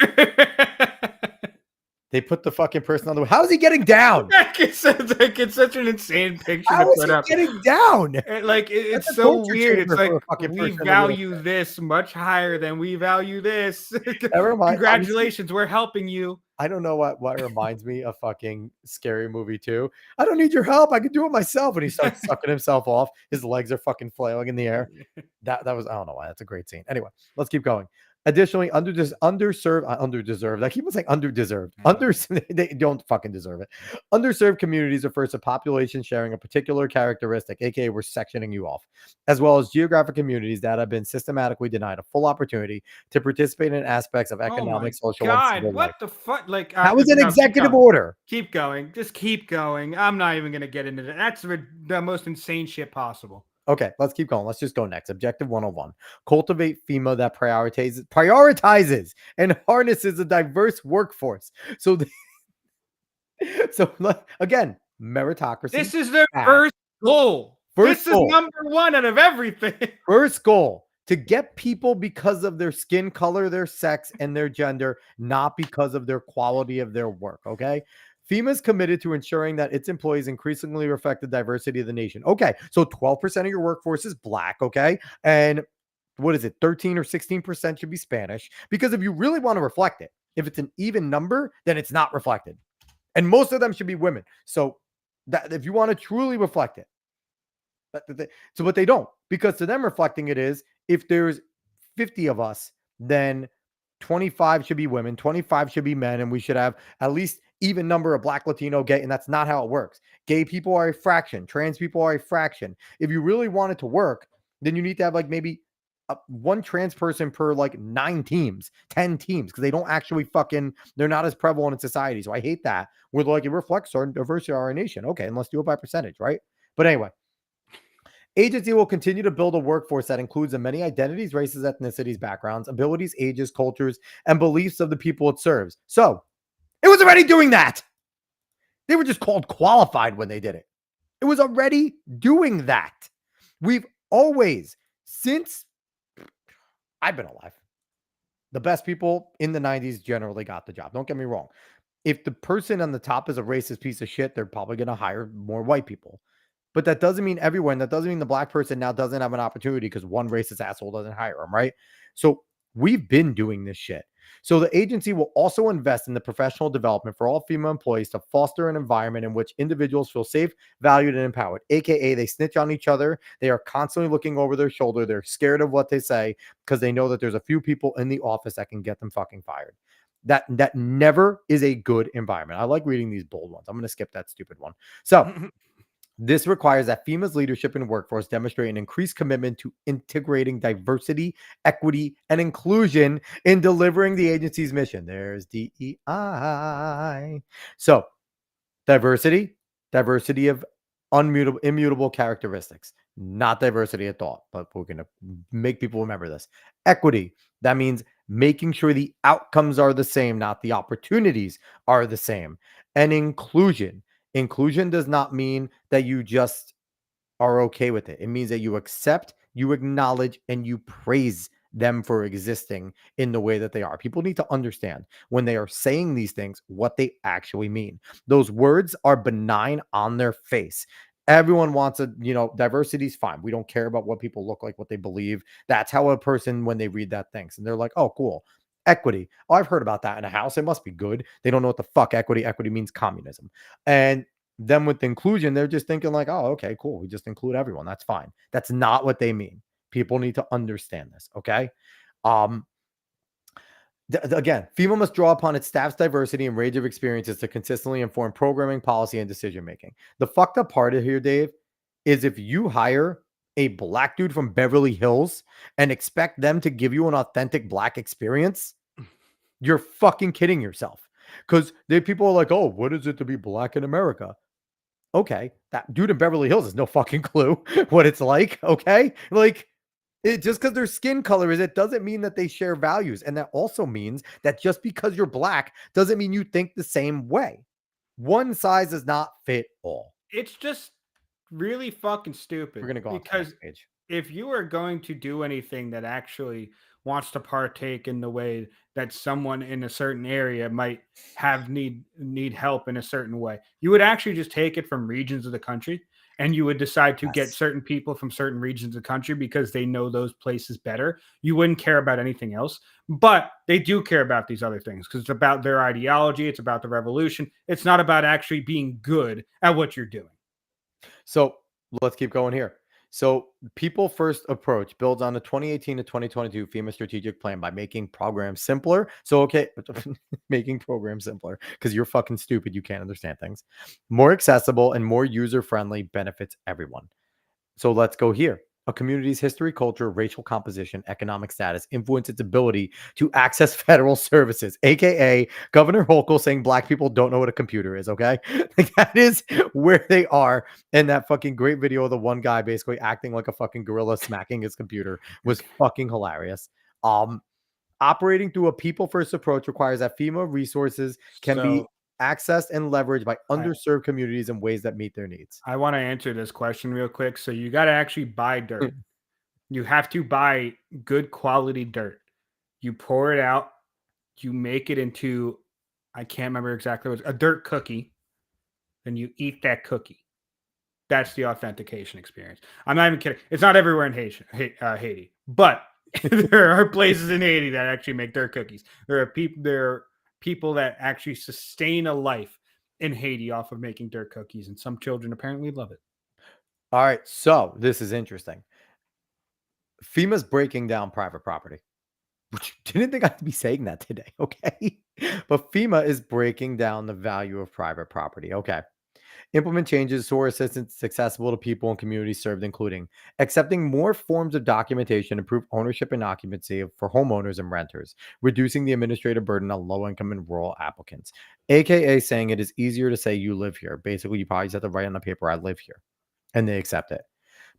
They put the fucking person on the. How is he getting down? It's such an insane picture How to is put he up. getting down? Like That's it's a so torture weird. It's chamber for like a fucking we person to live value there. this much higher than we value this. Never mind. Congratulations, we're helping you. I don't know what reminds me of fucking Scary Movie 2. I don't need your help. I can do it myself. And he starts sucking himself off. His legs are fucking flailing in the air. That was, I don't know why. That's a great scene. Anyway, let's keep going. Additionally, underserved. I keep on saying underdeserved. They don't fucking deserve it. Underserved communities refers to population sharing a particular characteristic, aka we're sectioning you off, as well as geographic communities that have been systematically denied a full opportunity to participate in aspects of economic, social, and God, civil what life. the fuck? Like That was an no, keep executive going. order. Keep going. Just keep going. I'm not even gonna get into that. That's the most insane shit possible. Okay, let's keep going. Let's just go next. Objective 101. Cultivate FEMA that prioritizes and harnesses a diverse workforce. So, again, meritocracy. This is their bad. first goal. First This goal. is number one out of everything. First goal to get people because of their skin color, their sex, and their gender, not because of their quality of their work. Okay. FEMA is committed to ensuring that its employees increasingly reflect the diversity of the nation. Okay. So 12% of your workforce is black. Okay. And what is it? 13 or 16% should be Spanish. Because if you really want to reflect it, if it's an even number, then it's not reflected. And most of them should be women. So that if you want to truly reflect it, but they don't, because to them reflecting it is if there's 50 of us, then 25 should be women, 25 should be men, and we should have at least even number of black, Latino, gay, and that's not how it works. Gay people are a fraction, trans people are a fraction. If you really want it to work, then you need to have like maybe one trans person per like 9 teams, 10 teams, because they don't actually they're not as prevalent in society. So I hate that. We're like, it reflects our diversity of our nation. Okay, and let's do it by percentage, right? But anyway, agency will continue to build a workforce that includes the many identities, races, ethnicities, backgrounds, abilities, ages, cultures, and beliefs of the people it serves. So it was already doing that. They were just called qualified when they did it. It was already doing that. We've always, since I've been alive, the best people in the 90s generally got the job. Don't get me wrong. If the person on the top is a racist piece of shit, they're probably going to hire more white people. But that doesn't mean everyone. That doesn't mean the black person now doesn't have an opportunity because one racist asshole doesn't hire them, right? So we've been doing this shit. So the agency will also invest in the professional development for all female employees to foster an environment in which individuals feel safe, valued, and empowered. AKA they snitch on each other. They are constantly looking over their shoulder. They're scared of what they say because they know that there's a few people in the office that can get them fucking fired. That never is a good environment. I like reading these bold ones. I'm going to skip that stupid one. So this requires that FEMA's leadership and workforce demonstrate an increased commitment to integrating diversity, equity, and inclusion in delivering the agency's mission. There's DEI. So diversity of immutable characteristics, not diversity of thought, but we're going to make people remember this. Equity, that means making sure the outcomes are the same, not the opportunities are the same. And inclusion does not mean that you just are okay with it. It means that you accept, you acknowledge, and you praise them for existing in the way that they are. People need to understand when they are saying these things, what they actually mean. Those words are benign on their face. Everyone wants diversity is fine. We don't care about what people look like, what they believe. That's how a person, when they read that, thinks. And they're like, oh, cool. Equity. Oh, I've heard about that in a house. It must be good. They don't know what the fuck equity means communism. And then with inclusion, they're just thinking like, oh, okay, cool. We just include everyone. That's fine. That's not what they mean. People need to understand this. Okay. Again, FEMA must draw upon its staff's diversity and range of experiences to consistently inform programming, policy, and decision making. The fucked up part of here, Dave, is if you hire a black dude from Beverly Hills and expect them to give you an authentic black experience, you're fucking kidding yourself. Because people are like, oh, what is it to be black in America? Okay, that dude in Beverly Hills has no fucking clue what it's like. Okay, like just because their skin color is, it doesn't mean that they share values. And that also means that just because you're black doesn't mean you think the same way. One size does not fit all. It's just really fucking stupid. We're going to go because on page. If you are going to do anything that actually wants to partake in the way that someone in a certain area might have need help in a certain way, you would actually just take it from regions of the country. And you would decide to get certain people from certain regions of the country because they know those places better. You wouldn't care about anything else, but they do care about these other things because it's about their ideology. It's about the revolution. It's not about actually being good at what you're doing. So let's keep going here. So People First approach builds on the 2018 to 2022 FEMA strategic plan by making programs simpler. So, okay, making programs simpler because you're fucking stupid. You can't understand things. More accessible and more user-friendly benefits everyone. So let's go here. A community's history, culture, racial composition, economic status influence its ability to access federal services, aka Governor Hochul saying black people don't know what a computer is. Okay, like that is where they are. And that fucking great video of the one guy basically acting like a fucking gorilla smacking his computer was fucking hilarious. Operating through a people first approach requires that FEMA resources can be accessed and leveraged by underserved communities in ways that meet their needs. I want to answer this question real quick. So you got to actually buy dirt. You have to buy good quality dirt. You pour it out. You make it into, I can't remember exactly what it was, a dirt cookie. Then you eat that cookie. That's the authentication experience. I'm not even kidding. It's not everywhere in Haiti, but there are places in Haiti that actually make dirt cookies. There are people that actually sustain a life in Haiti off of making dirt cookies, and some children apparently love it. All right, so this is interesting. FEMA's breaking down private property. Which didn't think I'd be saying that today, okay? But FEMA is breaking down the value of private property. Okay. Implement changes so assistance is accessible to people and communities served, including accepting more forms of documentation, improve ownership and occupancy for homeowners and renters, reducing the administrative burden on low-income and rural applicants, aka saying it is easier to say you live here. Basically, you probably just have to write on the paper, I live here, and they accept it.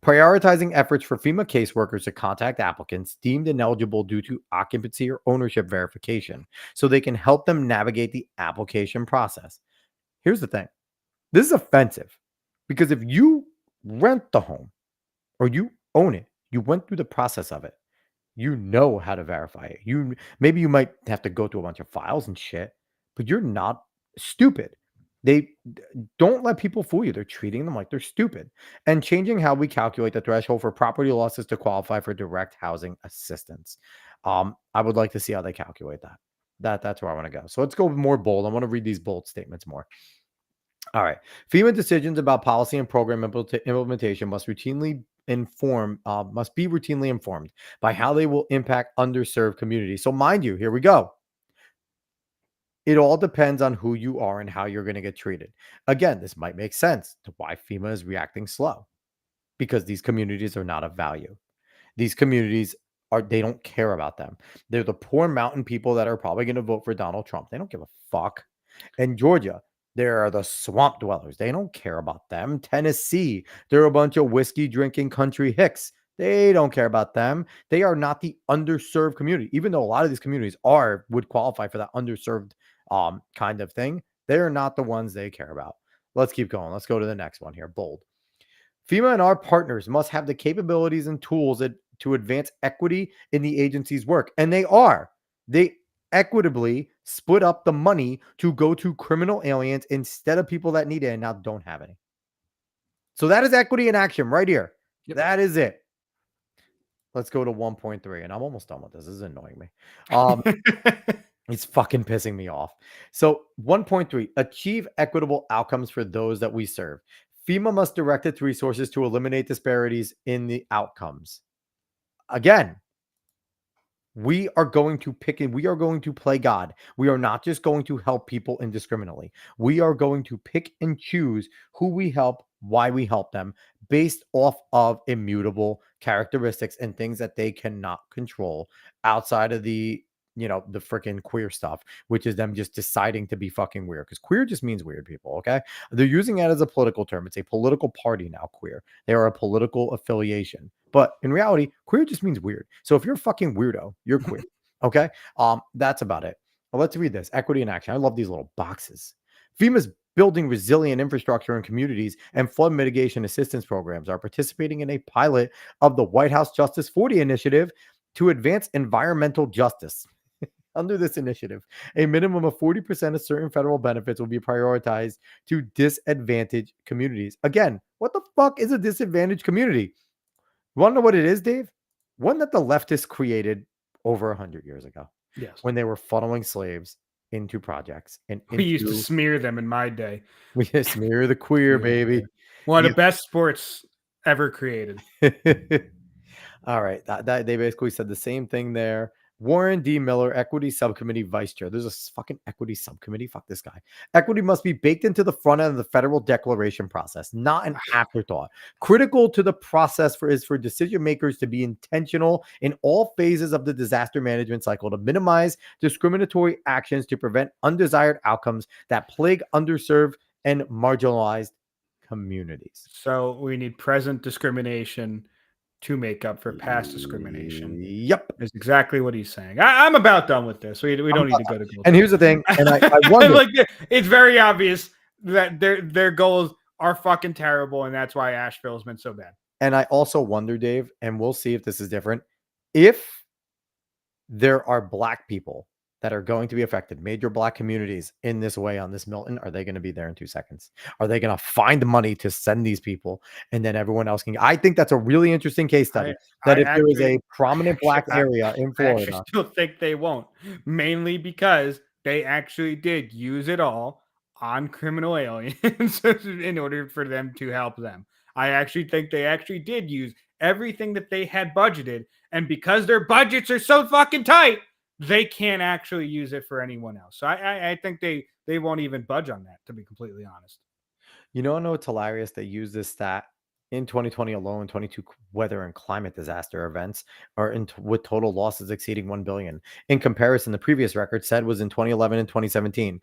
Prioritizing efforts for FEMA caseworkers to contact applicants deemed ineligible due to occupancy or ownership verification so they can help them navigate the application process. Here's the thing. This is offensive because if you rent the home or you own it, you went through the process of it. You know how to verify it. Maybe you might have to go through a bunch of files and shit, but you're not stupid. They don't let people fool you. They're treating them like they're stupid. And changing how we calculate the threshold for property losses to qualify for direct housing assistance. I would like to see how they calculate that. That's where I want to go. So let's go more bold. I want to read these bold statements more. All right. FEMA decisions about policy and program implementation must be routinely informed by how they will impact underserved communities. So mind you, here we go. It all depends on who you are and how you're going to get treated. Again, this might make sense to why FEMA is reacting slow, because these communities are not of value. These communities they don't care about them. They're the poor mountain people that are probably going to vote for Donald Trump. They don't give a fuck. In Georgia, there are the swamp dwellers. They don't care about them. Tennessee, they're a bunch of whiskey drinking country hicks. They don't care about them. They are not the underserved community, even though a lot of these communities would qualify for that underserved kind of thing. They are not the ones they care about. Let's keep going. Let's go to the next one here. Bold. FEMA and our partners must have the capabilities and tools to advance equity in the agency's work. And they are. They equitably split up the money to go to criminal aliens instead of people that need it and now don't have any. So that is equity in action right here. Yep. That is it. Let's go to 1.3. And I'm almost done with this. This is annoying me. It's fucking pissing me off. So 1.3, achieve equitable outcomes for those that we serve. FEMA must direct its resources to eliminate disparities in the outcomes. Again, we are going to pick and we are going to play God. We are not just going to help people indiscriminately. We are going to pick and choose who we help, why we help them, based off of immutable characteristics and things that they cannot control outside of the freaking queer stuff, which is them just deciding to be fucking weird, because queer just means weird people. Okay. They're using that as a political term. It's a political party now. Queer. They are a political affiliation, but in reality, queer just means weird. So if you're a fucking weirdo, you're queer. Okay. That's about it. Well, let's read this. Equity in action. I love these little boxes. FEMA's building resilient infrastructure in communities and flood mitigation assistance programs are participating in a pilot of the White House Justice 40 initiative to advance environmental justice. Under this initiative, a minimum of 40% of certain federal benefits will be prioritized to disadvantaged communities. Again, what the fuck is a disadvantaged community? You want to know what it is, Dave? One that the leftists created over 100 years ago. Yes. When they were funneling slaves into projects. And we used to smear them in my day. We used to smear the queer, baby. One of the best sports ever created. All right. They basically said the same thing there. Warren D. Miller, Equity Subcommittee Vice Chair. There's a fucking Equity Subcommittee. Fuck this guy. Equity must be baked into the front end of the federal declaration process, not an afterthought. Critical to the process is for decision makers to be intentional in all phases of the disaster management cycle to minimize discriminatory actions to prevent undesired outcomes that plague underserved and marginalized communities. So we need present discrimination to make up for past discrimination. Yep. That's exactly what he's saying. I'm about done with this. We don't need to go to goals. And here's the thing. And I wonder. Like, it's very obvious that their goals are fucking terrible, and that's why Asheville's been so bad. And I also wonder, Dave, and we'll see if this is different, if there are Black people that are going to be affected, major Black communities in this way on this Milton, are they going to be there in 2 seconds? Are they going to find money to send these people? And then everyone else can. I think that's a really interesting case study. If there is a prominent Black area in Florida. I still think they won't, mainly because they actually did use it all on criminal aliens in order for them to help them. I actually think they actually did use everything that they had budgeted. And because their budgets are so fucking tight, they can't actually use it for anyone else. So I think they won't even budge on that, to be completely honest. I know it's hilarious. They use this stat in 2020 alone. 22 weather and climate disaster events are with total losses exceeding 1 billion. In comparison, the previous record set was in 2011 and 2017.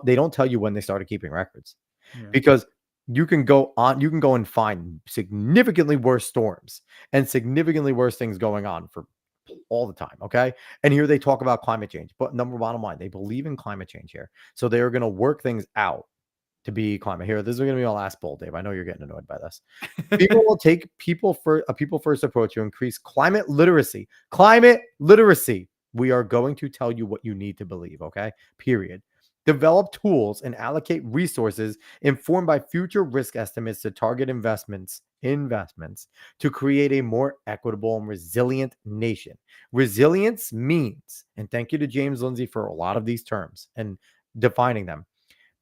They don't tell you when they started keeping records, because you can go and find significantly worse storms and significantly worse things going on for all the time. Okay. And here they talk about climate change, but bottom line, they believe in climate change here. So they are going to work things out to be climate here. This is going to be my last bold, Dave. I know you're getting annoyed by this. People will take a people first approach to increase climate literacy. We are going to tell you what you need to believe. Okay. Period. Develop tools and allocate resources informed by future risk estimates to target investments to create a more equitable and resilient nation. Resilience means, and thank you to James Lindsay for a lot of these terms and defining them.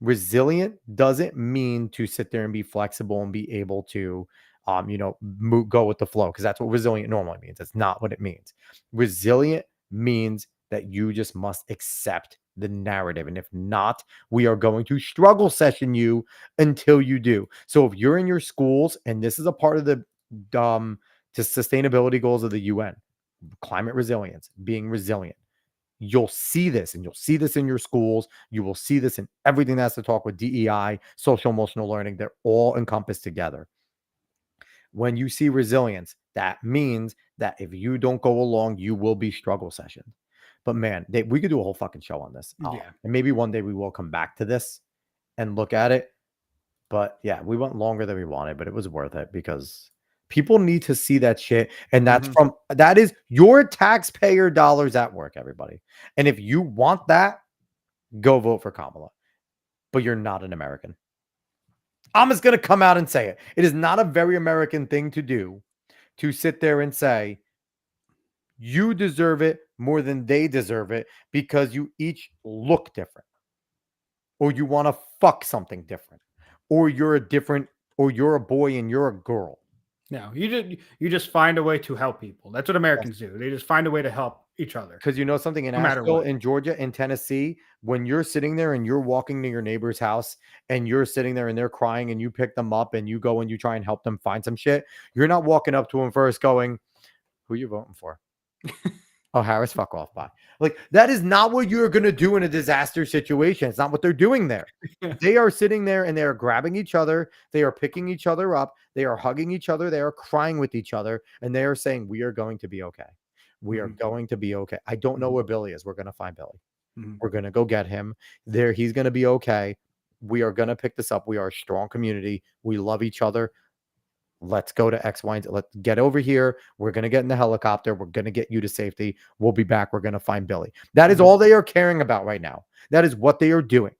Resilient doesn't mean to sit there and be flexible and be able to, go with the flow, because that's what resilient normally means. That's not what it means. Resilient means that you just must accept the narrative. And if not, we are going to struggle session you until you do. So if you're in your schools, and this is a part of the to sustainability goals of the UN, climate resilience, being resilient, you'll see this, and you'll see this in your schools. You will see this in everything that has to talk with DEI, social emotional learning. They're all encompassed together. When you see resilience, that means that if you don't go along, you will be struggle sessioned. But man, we could do a whole fucking show on this. Yeah. And maybe one day we will come back to this and look at it. But yeah, we went longer than we wanted, but it was worth it because people need to see that shit. And that's that is your taxpayer dollars at work, everybody. And if you want that, go vote for Kamala. But you're not an American. I'm just going to come out and say it. It is not a very American thing to do, to sit there and say, you deserve it more than they deserve it because you each look different, or you want to fuck something different, or you're a different, or you're a boy and you're a girl. No, you just find a way to help people. That's what Americans do. They just find a way to help each other. Because you know something, in No matter Asheville, what. in Georgia, in Tennessee, when you're sitting there and you're walking to your neighbor's house and you're sitting there and they're crying and you pick them up and you go and you try and help them find some shit, you're not walking up to them first going, who you voting for? Oh, Harris, fuck off, bye. Like, that is not what you're going to do in a disaster situation. It's not what they're doing there. They are sitting there and they are grabbing each other. They are picking each other up. They are hugging each other. They are crying with each other. And they are saying, we are going to be okay. We are going to be okay. I don't know where Billy is. We're going to find Billy. We're going to go get him there. He's going to be okay. We are going to pick this up. We are a strong community. We love each other. Let's go to X, Y, and Z. Let's get over here. We're going to get in the helicopter. We're going to get you to safety. We'll be back. We're going to find Billy. That is all they are caring about right now. That is what they are doing.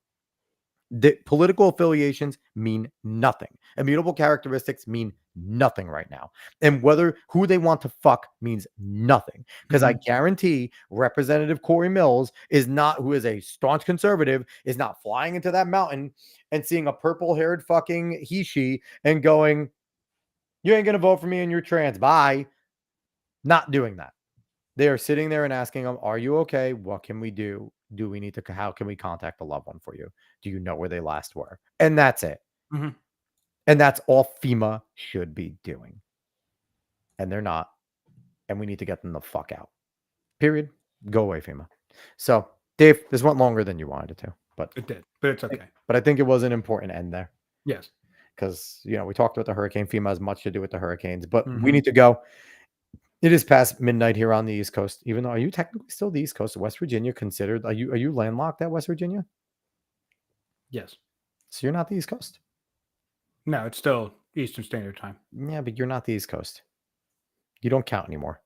The political affiliations mean nothing. Immutable characteristics mean nothing right now. And who they want to fuck means nothing. Because I guarantee Representative Corey Mills who is a staunch conservative, is not flying into that mountain and seeing a purple-haired fucking she and going, you ain't going to vote for me and you're trans. Bye. Not doing that. They are sitting there and asking them, are you okay? What can we do? How can we contact a loved one for you? Do you know where they last were? And that's it. And that's all FEMA should be doing. And they're not. And we need to get them the fuck out. Period. Go away, FEMA. So, Dave, this went longer than you wanted it to. But it did. But it's okay. But I think it was an important end there. Yes. Because, we talked about the hurricane. FEMA has much to do with the hurricanes. But we need to go. It is past midnight here on the East Coast. Even though, are you technically still the East Coast? West Virginia considered? Are you landlocked at West Virginia? Yes. So you're not the East Coast? No, it's still Eastern Standard Time. Yeah, but you're not the East Coast. You don't count anymore.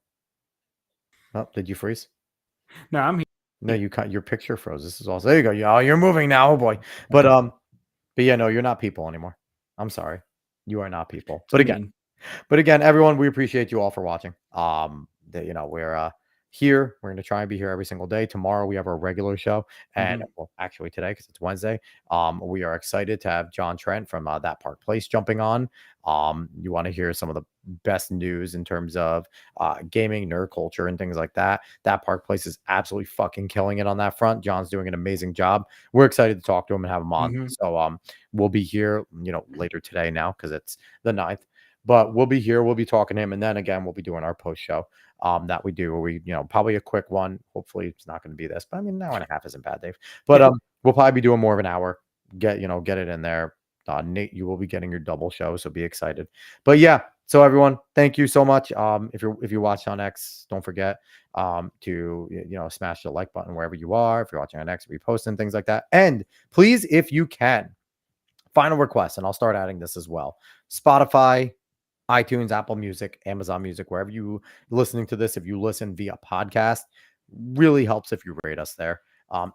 Oh, did you freeze? No, I'm here. No, your picture froze. This is also, there you go. Oh, you're moving now. Oh boy. But yeah, no, you're not people anymore. I'm sorry. You are not people. But again, everyone, we appreciate you all for watching. We're here. We're going to try and be here every single day. Tomorrow we have our regular show, and well, actually today, because it's Wednesday, we are excited to have John Trent from That Park Place jumping on. You want to hear some of the best news in terms of gaming, nerd culture, and things like that. That Park Place is absolutely fucking killing it on that front. John's doing an amazing job. We're excited to talk to him and have him on. So we'll be here, later today now because it's the 9th. But we'll be here. We'll be talking to him. And then again, we'll be doing our post show that we do where we, probably a quick one. Hopefully it's not going to be this, but I mean, an hour and a half isn't bad, Dave. But we'll probably be doing more of an hour. Get it in there. Nate, you will be getting your double show. So be excited. But yeah. So everyone, thank you so much. If you watch on X, don't forget to smash the like button wherever you are. If you're watching on X, repost and things like that. And please, if you can, final request, and I'll start adding this as well. Spotify, iTunes, Apple Music, Amazon Music, wherever you listening to this, if you listen via podcast, really helps if you rate us there.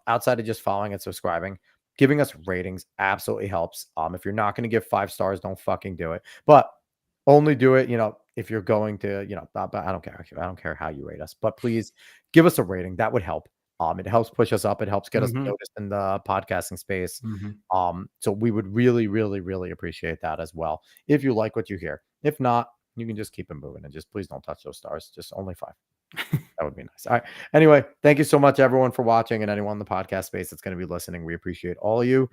Outside of just following and subscribing, giving us ratings absolutely helps. If you're not going to give 5 stars, don't fucking do it. But only do it, if you're going to, I don't care. I don't care how you rate us, but please give us a rating. That would help. It helps push us up. It helps get us noticed in the podcasting space. So we would really, really, really appreciate that as well. If you like what you hear, if not, you can just keep it moving and just please don't touch those stars. Just only 5. That would be nice. All right. Anyway, thank you so much, everyone, for watching, and anyone in the podcast space that's going to be listening. We appreciate all of you.